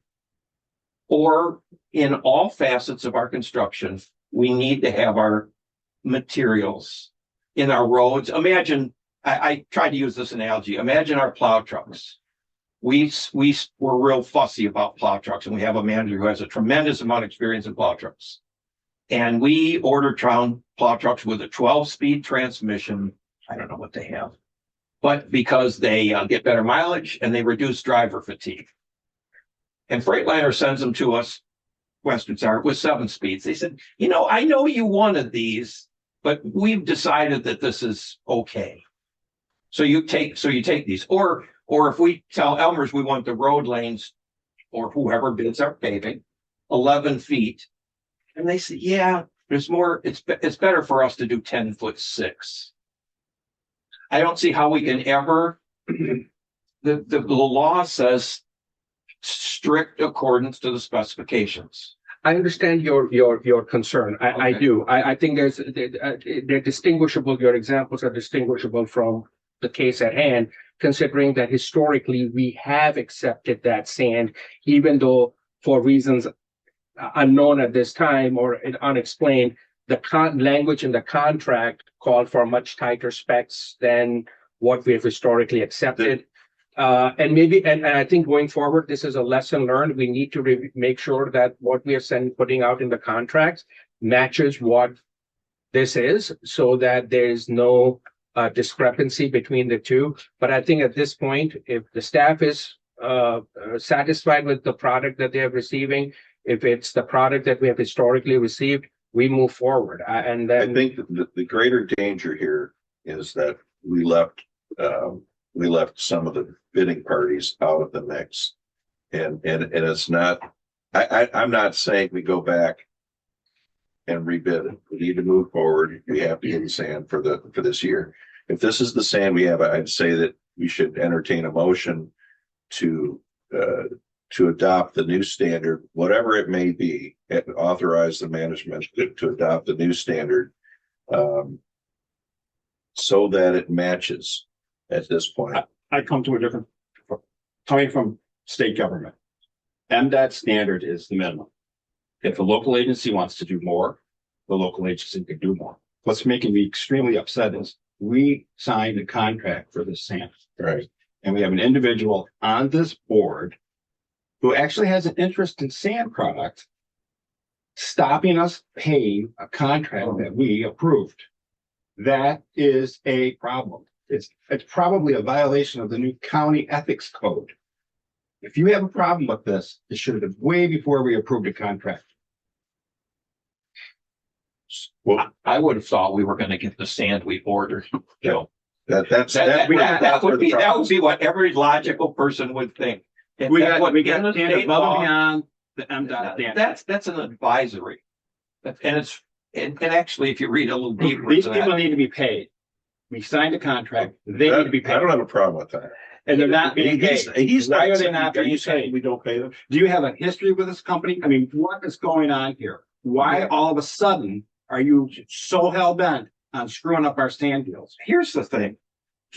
Or in all facets of our construction, we need to have our materials in our roads. Imagine, I tried to use this analogy. Imagine our plow trucks. We were real fussy about plow trucks, and we have a manager who has a tremendous amount of experience in plow trucks. And we ordered plow trucks with a 12-speed transmission. I don't know what they have. But because they get better mileage and they reduce driver fatigue. And Freightliner sends them to us, Western Star, with 7 speeds. They said, I know you wanted these, but we've decided that this is okay. So you take these. Or if we tell Elmer's we want the road lanes, or whoever bids our paving, 11 feet. And they say, yeah, there's more, it's better for us to do 10'6". I don't see how we can ever, the law says strict accordance to the specifications. I understand your concern. I do. I think they're distinguishable. Your examples are distinguishable from the case at hand, considering that historically we have accepted that sand, even though for reasons unknown at this time or unexplained, the language in the contract called for much tighter specs than what we have historically accepted. And I think going forward, this is a lesson learned. We need to make sure that what we are putting out in the contracts matches what this is, so that there's no discrepancy between the two. But I think at this point, if the staff is satisfied with the product that they are receiving, if it's the product that we have historically received, we move forward. And then I think the greater danger here is that we left some of the bidding parties out of the mix. And it's not, I'm not saying we go back and rebid it. We need to move forward. We have to get the sand for this year. If this is the sand we have, I'd say that we should entertain a motion to adopt the new standard, whatever it may be, and authorize the management to adopt the new standard, so that it matches at this point. I come to a different, coming from state government. MDOT standard is the minimum. If a local agency wants to do more, the local agency can do more. What's making me extremely upset is we signed a contract for this sand. Right. And we have an individual on this board who actually has an interest in sand product, stopping us paying a contract that we approved. That is a problem. It's probably a violation of the new county ethics code. If you have a problem with this, it should have been way before we approved a contract. Well, I would have thought we were going to get the sand we ordered, Joe. that would be what every logical person would think. And We that's got what to in the stand state above law- and beyond the MDOT standard. That's an advisory. And actually, if you read a little deeper These into people that, need to be paid. We signed a contract. They need to be I don't paid. have a problem with that. And they're not being paid. He's Why not are they saying, not are you being saying paid? we don't pay them? Do you have a history with this company? I mean, what is going on here? Why all of a sudden are you so hell bent on screwing up our sand deals? here's the thing.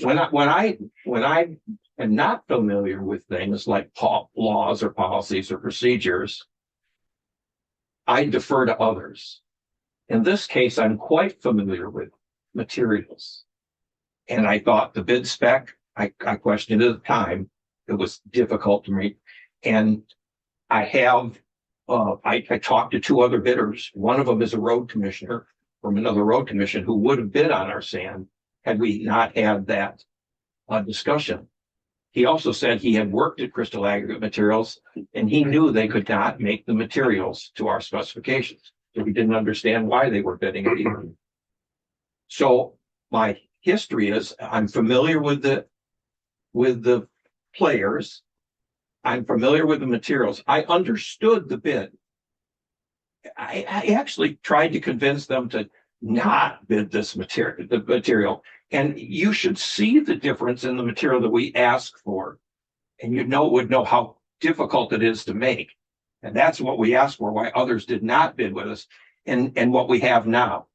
when I am not familiar with things like laws or policies or procedures, I defer to others. In this case, I'm quite familiar with materials. And I thought the bid spec, I questioned it at the time. It was difficult to read. And I have, I talked to two other bidders. One of them is a road commissioner from another road commission who would have bid on our sand had we not had that discussion. He also said he had worked at Crystal Aggregate Materials and he knew they could not make the materials to our specifications. So he didn't understand why they were bidding it either. So my history is I'm familiar with the players. I'm familiar with the materials. I understood the bid. I actually tried to convince them to not bid this material. And you should see the difference in the material that we ask for. And would know how difficult it is to make. And that's what we asked for, why others did not bid with us and what we have now.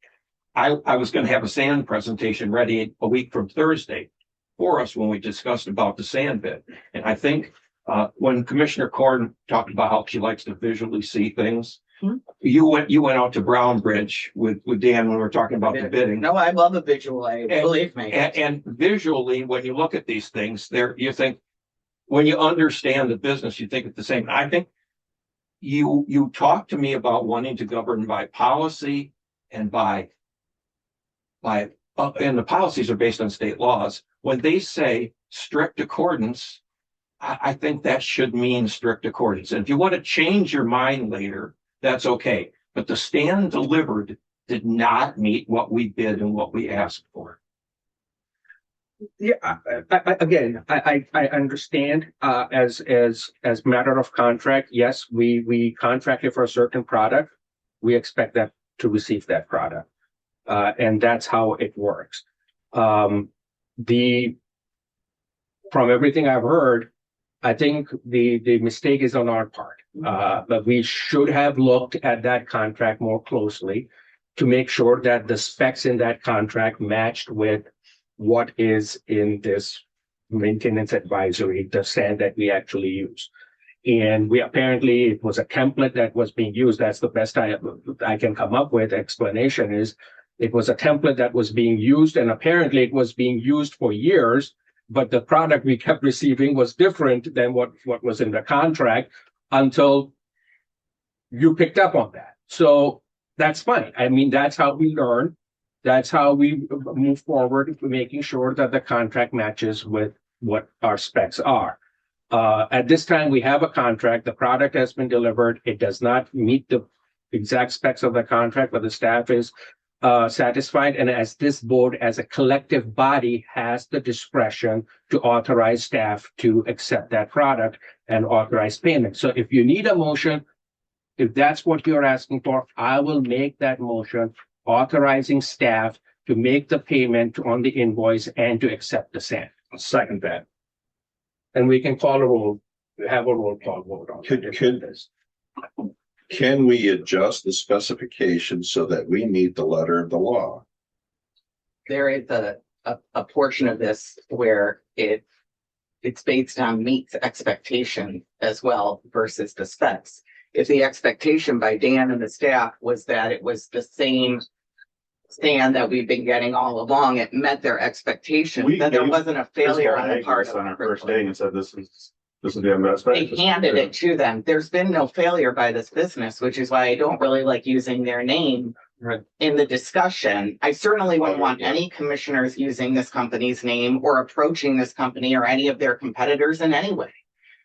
I was going to have a sand presentation ready a week from Thursday for us when we discussed about the sand bid. And I think when Commissioner Corn talked about how she likes to visually see things, you went out to Brown Bridge with Dan when we were talking about the bidding. No, I love a visual aid, believe me. And visually, when you look at these things, you think, when you understand the business, you think it's the same. I think you talk to me about wanting to govern by policy and and the policies are based on state laws. When they say strict accordance, I think that should mean strict accordance. And if you want to change your mind later, that's okay. But the stand delivered did not meet what we bid and what we asked for. Yeah, I understand, as matter of contract. Yes, we contracted for a certain product. We expect that to receive that product. And that's how it works. From everything I've heard, I think the mistake is on our part. But we should have looked at that contract more closely to make sure that the specs in that contract matched with what is in this maintenance advisory, the sand that we actually use. And it was a template that was being used. That's the best I can come up with. Explanation is it was a template that was being used, and apparently it was being used for years, but the product we kept receiving was different than what was in the contract until you picked up on that. So that's fine. I mean, that's how we learn. That's how we move forward, making sure that the contract matches with what our specs are. At this time, we have a contract. The product has been delivered. It does not meet the exact specs of the contract, but the staff is satisfied. And as this board, as a collective body, has the discretion to authorize staff to accept that product and authorize payment. So if you need a motion, if that's what you're asking for, I will make that motion authorizing staff to make the payment on the invoice and to accept the sand. I'll second that. And we can have a roll call vote on this. Can we adjust the specifications so that we meet the letter of the law? There is a portion of this where it's based on meets expectation as well versus the specs. If the expectation by Dan and the staff was that it was the same stand that we've been getting all along, it met their expectation, then there wasn't a failure on the part of on our first day and said this is the best. They handed it to them. There's been no failure by this business, which is why I don't really like using their name in the discussion. I certainly wouldn't want any commissioners using this company's name or approaching this company or any of their competitors in any way.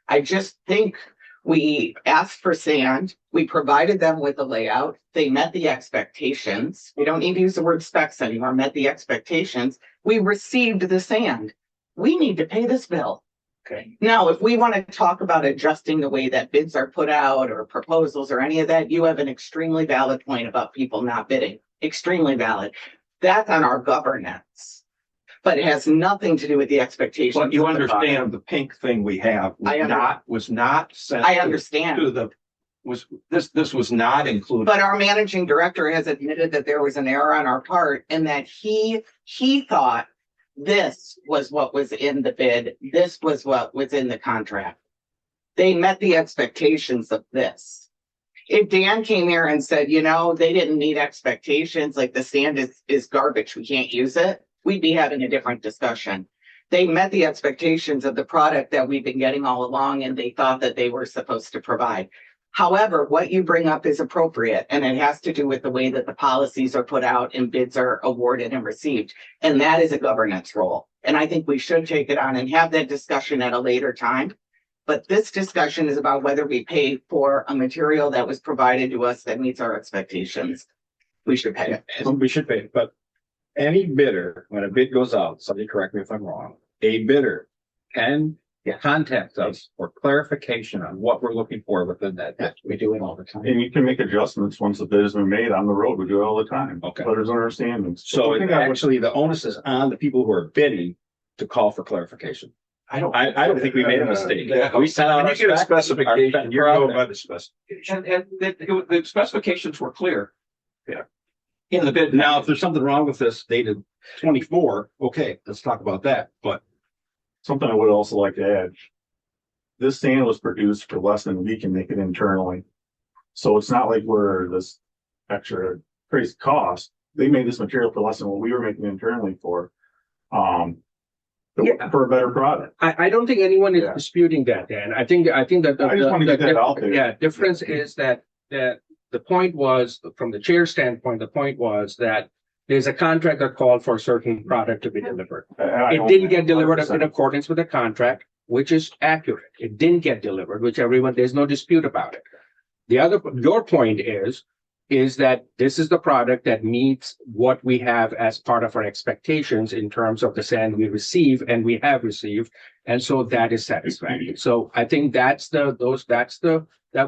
I just think we asked for sand. We provided them with the layout. They met the expectations. We don't need to use the word specs anymore. Met the expectations. We received the sand. We need to pay this bill. Okay. Now, if we want to talk about adjusting the way that bids are put out or proposals or any of that, you have an extremely valid point about people not bidding. Extremely valid. That's on our governance. But it has nothing to do with the expectations. But you understand the pink thing we have was not sent. I understand. This was not included. But our managing director has admitted that there was an error on our part and that he thought this was what was in the bid. This was what was in the contract. They met the expectations of this. If Dan came here and said, you know, they didn't meet expectations, like the sand is garbage, we can't use it, we'd be having a different discussion. They met the expectations of the product that we've been getting all along, and they thought that they were supposed to provide. However, what you bring up is appropriate, and it has to do with the way that the policies are put out and bids are awarded and received. And that is a governance role. And I think we should take it on and have that discussion at a later time. But this discussion is about whether we pay for a material that was provided to us that meets our expectations. We should pay it. We should pay, but any bidder, when a bid goes out, somebody correct me if I'm wrong, a bidder can contact us for clarification on what we're looking for within that bid. We do it all the time. And you can make adjustments once the bid has been made on the road. We do it all the time. Okay. But there's understandings. So I think I would- actually, the onus is on the people who are bidding to call for clarification. I don't. I don't think we made a mistake. Yeah. We sent out When our you get a spec- specification, our you're going product. by the specification. And the specifications were clear. Yeah. In the bid. Now, if there's something wrong with this dated 24, okay, let's talk about that. But Something I would also like to add. This sand was produced for less than we can make it internally. So it's not like we're this extra crazy cost. They made this material for less than what we were making internally for. For a better product. I don't think anyone is Yeah. disputing that, Dan. I think that I just want to get that out there. Yeah, difference is that the point was, from the chair standpoint, the point was that there's a contract that called for a certain product to be delivered. It didn't get delivered in accordance with the contract, which is accurate. It didn't get delivered, which there's no dispute about it. Your point is that this is the product that meets what we have as part of our expectations in terms of the sand we receive and we have received. And so that is satisfactory. So I think that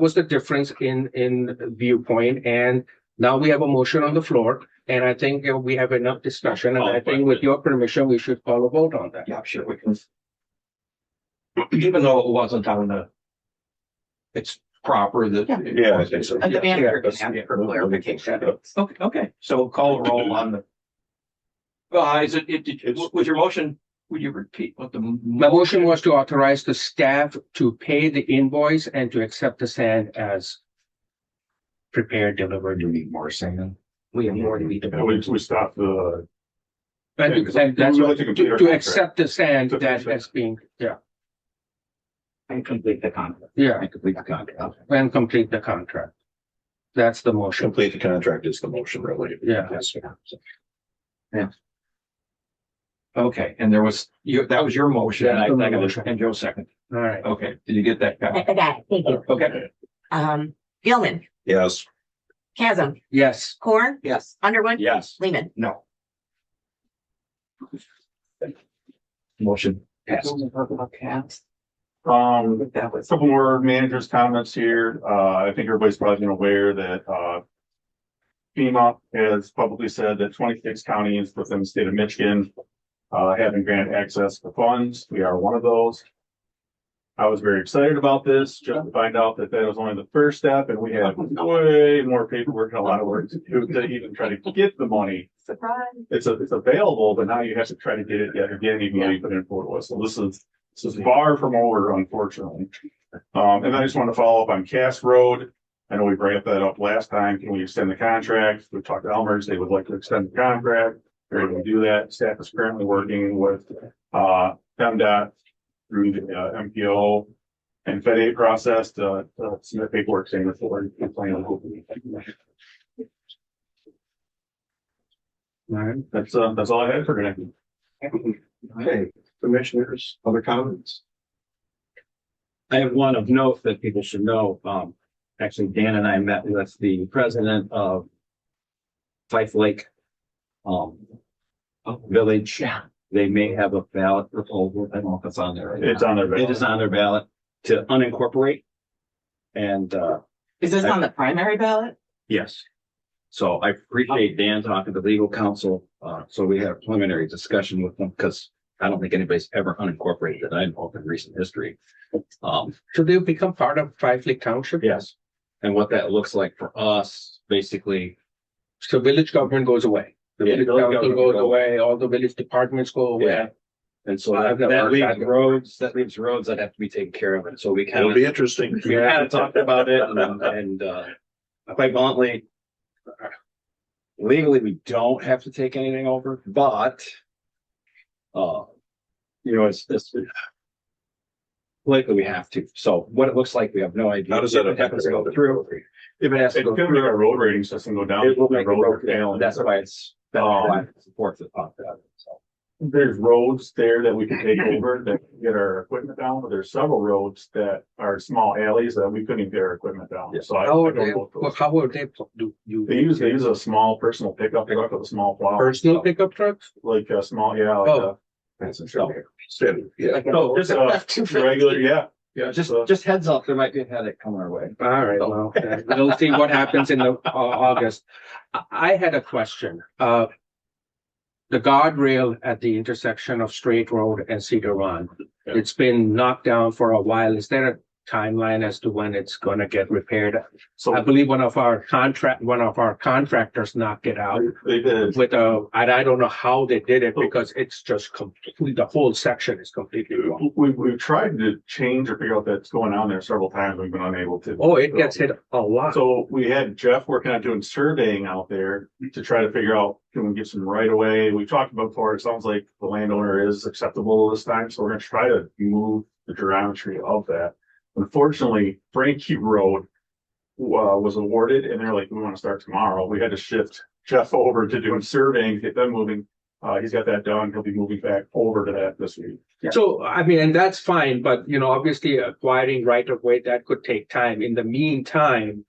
was the difference in viewpoint. And now we have a motion on the floor. And I think we have enough discussion. And I think with your permission, we should call a vote on that. Yeah, sure we can. Even though it wasn't on the, it's proper that. Yeah, I think so. And the manager can Yeah. ask for clarification. Okay, so call a roll on the. Was your motion, would you repeat what the? My motion was to authorize the staff to pay the invoice and to accept the sand as prepared, delivered. Do you need more sand? We have more to be And we stopped the, And Yeah, that's we what, like to complete our to contract. accept the sand To that finish it. has been, and complete the contract. yeah, complete the contract. and complete the contract. That's the motion. Complete the contract is the motion, really. Yeah. Okay, and that was your motion, and I That's the seconded motion. it, and Joe seconded. All right. Okay, did you get that? I Kyle? got it. Thank you. Okay, Gilman, Yes. Chasm, Yes. Corn, Yes. Underwood, Yes. Lehman. no. Motion passed. That a was. couple more managers' comments here. I think everybody's probably been aware that, FEMA has publicly said that 26 counties within the state of Michigan, have been granted access to funds. We are one of those. I was very excited about this, just to find out that that was only the first step, and we have way more paperwork and a lot of work to do to even try to get the money. Surprise. It's available, but now you have to try to get it yet again, even though you put in for it was. So this is far from over, unfortunately. And I just want to follow up on Cass Road. I know we brought that up last time. Can we extend the contract? We talked to Elmer's. They would like to extend the contract. They're able to do that. Staff is currently working with, PennDOT through the MPO and Fed Aid process to submit paperwork saying that we're planning on. All right. That's all I had for today. Okay, commissioners, other comments? I have one of note that people should know. Actually, Dan and I met with the president of Fife Lake Village. Yeah. They may have a ballot proposal. I don't know if it's on there. or It's not. on their ballot. It is on their ballot to unincorporate. And Is this on the primary ballot? yes. So I appreciate Dan talking to legal counsel. So we had a preliminary discussion with them because I don't think anybody's ever unincorporated that I know of in recent history. Should they become part of Five Lake Township? Yes. And what that looks like for us, basically, So village government goes away. The Yeah, village village council government goes goes away, all the village departments go away. Yeah. And so I've that, never that heard leaves that. roads that have to be taken care of. And so we kind It'll of, be interesting. we kind of talked about it and quite bluntly, legally, we don't have to take anything over, but it's likely we have to. So what it looks like, we have no idea. How does that If it affect happens to the go through? If it has to It's go gonna make our through, road rating system go down. it will make the road are fail. That's why that's why it supports it up that. So. There's roads there that we can take over that can get our equipment down, but there's several roads that are small alleys that we couldn't even get our equipment down. Yeah. So I How don't would they, know. if those- how would they do you? They use a small personal pickup truck with a small plow. Personal pickup trucks? Like a small, yeah. Oh. That's a So, Standard, yeah. No, just regular, yeah. yeah, just heads up, there might be a headache coming our way. All right, well, we'll see what happens in the August. I had a question. The guardrail at the intersection of Straight Road and Cedar Run, it's been knocked down for a while. Is there a timeline as to when it's going to get repaired? So I believe one of our contractors knocked it out they did. with and I don't know how they did it because it's just completely, the whole section is completely wrong. We've tried to change or figure out that's going on there several times. We've been unable to. Oh, it gets hit a lot. So we had Jeff working on doing surveying out there to try to figure out, can we get some right of way? We talked about before, it sounds like the landowner is acceptable this time, so we're gonna try to move the geometry of that. Unfortunately, Frankie Road was awarded and they're like, we want to start tomorrow. We had to shift Jeff over to doing surveying, get them moving. He's got that done. He'll be moving back over to that this week. So, I mean, and that's fine, but obviously acquiring right of way, that could take time. In the meantime,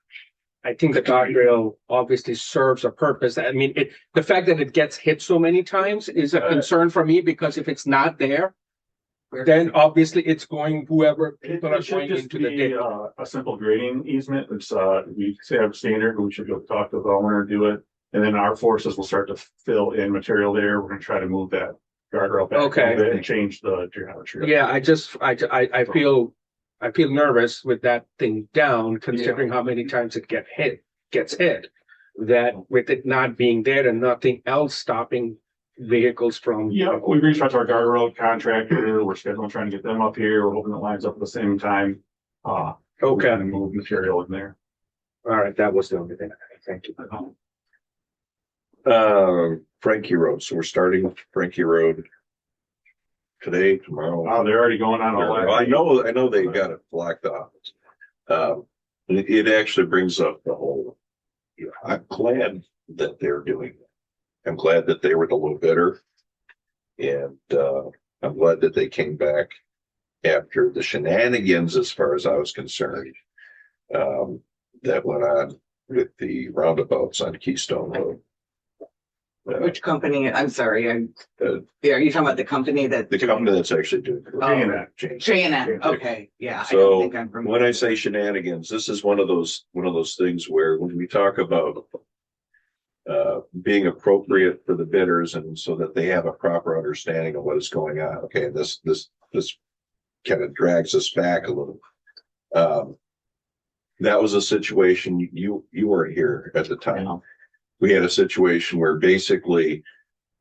I think the guardrail obviously serves a purpose. I mean, the fact that it gets hit so many times is a concern for me because if it's not there, then obviously it's going whoever people are It should going just into the be ditch. a simple grading easement. It's we say have standard, we should go talk to the owner, do it. And then our forces will start to fill in material there. We're gonna try to move that guardrail back a Okay. little bit and change the geometry. Yeah, I feel nervous with that thing down, considering how many times it gets hit. That with it not being there and nothing else stopping vehicles from. Yeah, we reached out to our guardrail contractor. We're scheduling trying to get them up here. We're hoping it lines up at the same time. Okay, And move material in there. all right, that was the only thing. Thank you. Frankie Road. So we're starting with Frankie Road today, tomorrow. Wow, they're already going on all that. I know they got it blocked off. It actually brings up the whole, I'm glad that they're doing it. I'm glad that they were the low bidder. And, I'm glad that they came back after the shenanigans, as far as I was concerned, that went on with the roundabouts on Keystone Road. Which company? I'm sorry. Are you talking about the company that? The company that's actually doing it. Oh. James. J&N. Okay, yeah. I don't So think I'm when I say shenanigans, this is one of those things where when we talk about being appropriate for the bidders and so that they have a proper understanding of what is going on. Okay, this kind of drags us back a little. That was a situation you weren't here at the time. We had a situation where basically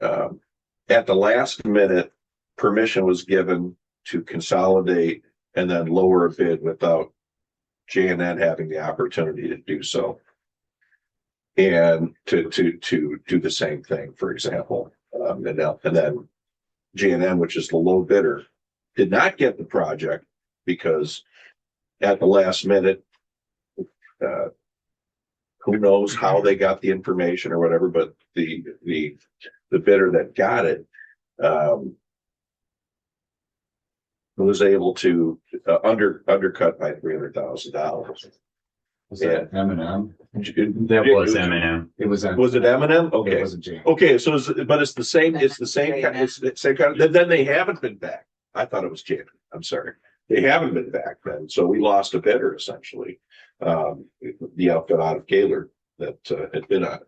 at the last minute, permission was given to consolidate and then lower a bid without J&N having the opportunity to do so. And to do the same thing, for example, and then J&N, which is the low bidder, did not get the project because at the last minute, who knows how they got the information or whatever, but the bidder that got it was able to undercut by $300,000. Was that M&M? That was M&M. It was M. Was it M&M? It Okay. wasn't J. Okay, so but it's the same, it's the same kind of, then they haven't been back. I thought it was J&N. I'm sorry. They haven't been back then. So we lost a bidder essentially. The outfit out of Gaylord that had been on it.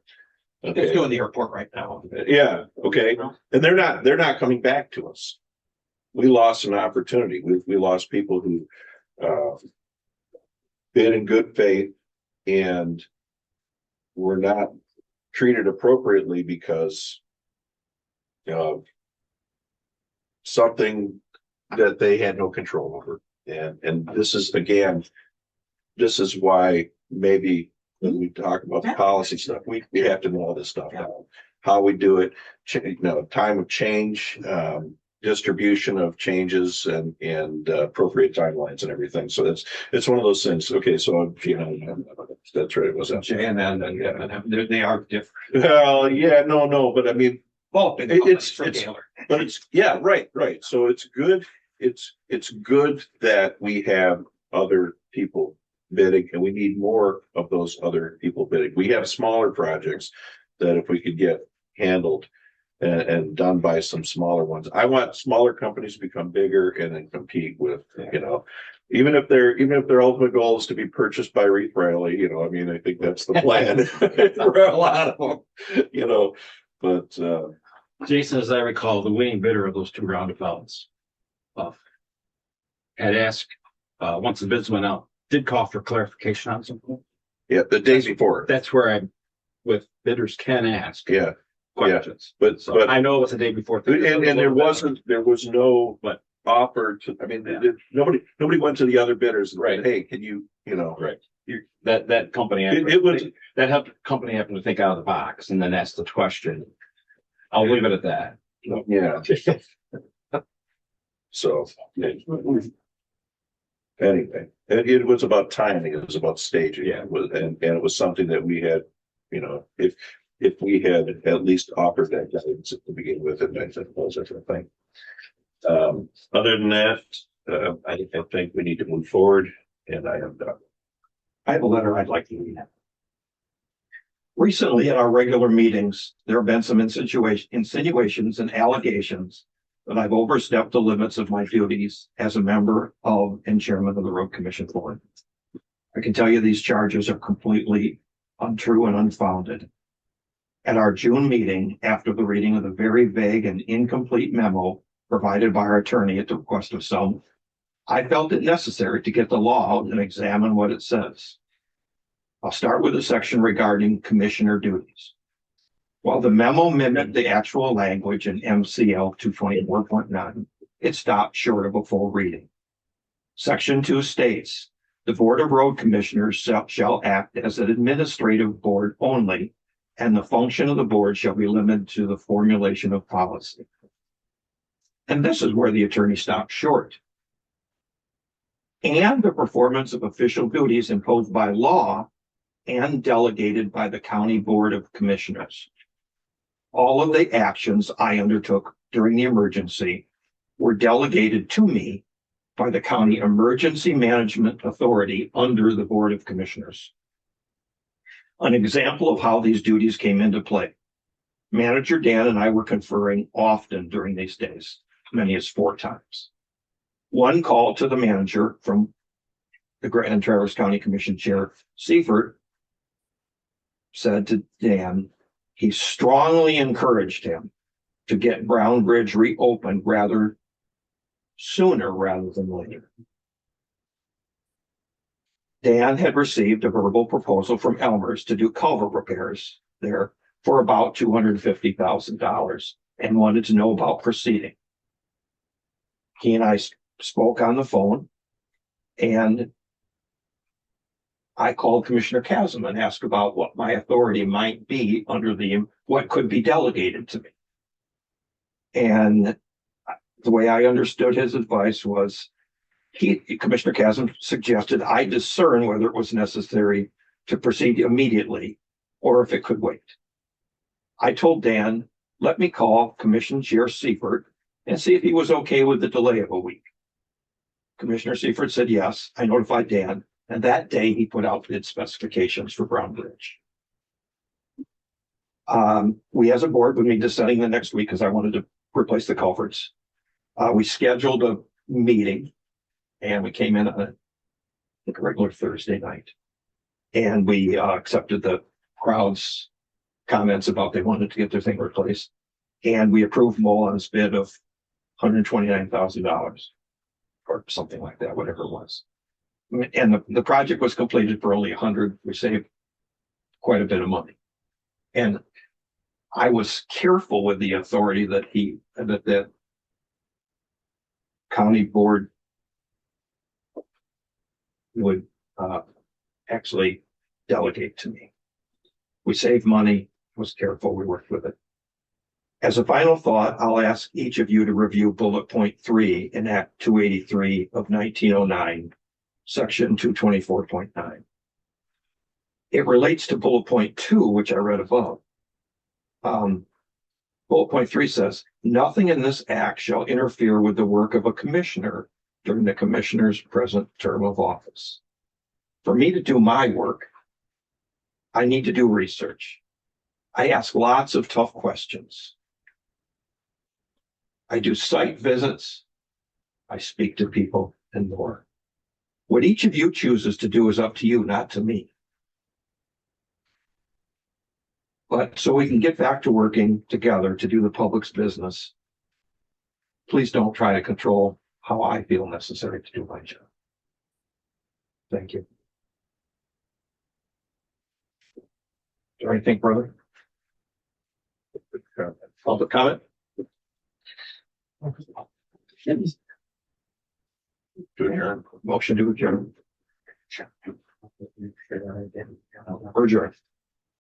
It's Okay. doing the airport right now. Yeah, okay. And they're not coming back to us. We lost an opportunity. We lost people who bid in good faith and were not treated appropriately because of something that they had no control over. And this is, again, this is why maybe when we talk about the policy stuff, we have to know all this stuff now. How we do it, time of change, distribution of changes and appropriate timelines and everything. So it's one of those things. Okay, so that's right. It was J and N, they are different. well, yeah, no, but I mean, Both. but it's yeah, right. So it's good. It's good that we have other people bidding, and we need more of those other people bidding. We have smaller projects that if we could get handled and done by some smaller ones. I want smaller companies to become bigger and then compete with, even if their ultimate goal is to be purchased by Reeve Riley, I mean, I think that's the plan for a lot of them, but Jason, as I recall, the winning bidder of those two roundabouts had asked, once the bids went out, did call for clarification on something. yeah, the day before. That's where with bidders can ask Yeah. questions. But I know it was the day before. and there was no offer to, I mean, nobody went to the other bidders and said, hey, can you, Right. That company, it was, that helped the company happen to think out of the box and then ask the question. I'll leave it at that. yeah. So anyway, it was about timing. It was about staging. Yeah. And it was something that we had, if we had at least offered that guidance at the beginning with it, I think was a thing. Other than that, I think we need to move forward, and I am done. I have a letter I'd like to read. Recently, at our regular meetings, there have been some insinuations and allegations that I've overstepped the limits of my duties as a member of and chairman of the Road Commission Board. I can tell you these charges are completely untrue and unfounded. At our June meeting, after the reading of the very vague and incomplete memo provided by our attorney at the request of some, I felt it necessary to get the law out and examine what it says. I'll start with a section regarding commissioner duties. While the memo mimicked the actual language in MCL 224.9, it stopped short of a full reading. Section 2 states, the Board of Road Commissioners shall act as an administrative board only, and the function of the board shall be limited to the formulation of policy. And this is where the attorney stopped short. And the performance of official duties imposed by law and delegated by the County Board of Commissioners. All of the actions I undertook during the emergency were delegated to me by the County Emergency Management Authority under the Board of Commissioners. An example of how these duties came into play. Manager Dan and I were conferring often during these days, many as 4 times. One call to the manager from the Grand Traverse County Commission Chair Seifert said to Dan, he strongly encouraged him to get Brown Bridge reopened sooner rather than later. Dan had received a verbal proposal from Elmer's to do culvert repairs there for about $250,000 and wanted to know about proceeding. He and I spoke on the phone, and I called Commissioner Chasm and asked about what my authority might be under what could be delegated to me. And the way I understood his advice was Commissioner Chasm suggested I discern whether it was necessary to proceed immediately or if it could wait. I told Dan, let me call Commission Chair Seifert and see if he was okay with the delay of a week. Commissioner Seifert said yes. I notified Dan, and that day he put out bid specifications for Brown Bridge. We as a board would meet setting the next week because I wanted to replace the culverts. We scheduled a meeting, and we came in on a regular Thursday night, and we accepted the crowd's comments about they wanted to get their thing replaced, and we approved Molan's bid of $129,000 or something like that, whatever it was. And the project was completed for only $100,000. We saved quite a bit of money. And I was careful with the authority that that county board would actually delegate to me. We saved money, was careful, we worked with it. As a final thought, I'll ask each of you to review bullet point 3 in Act 283 of 1909, section 224.9. It relates to bullet point 2, which I read above. Bullet point 3 says, nothing in this act shall interfere with the work of a commissioner during the commissioner's present term of office. For me to do my work, I need to do research. I ask lots of tough questions. I do site visits. I speak to people and more. What each of you chooses to do is up to you, not to me. But so we can get back to working together to do the public's business, please don't try to control how I feel necessary to do my job. Thank you. Is there anything further? Public comment? To adjourn. Motion to adjourn. Or adjourn.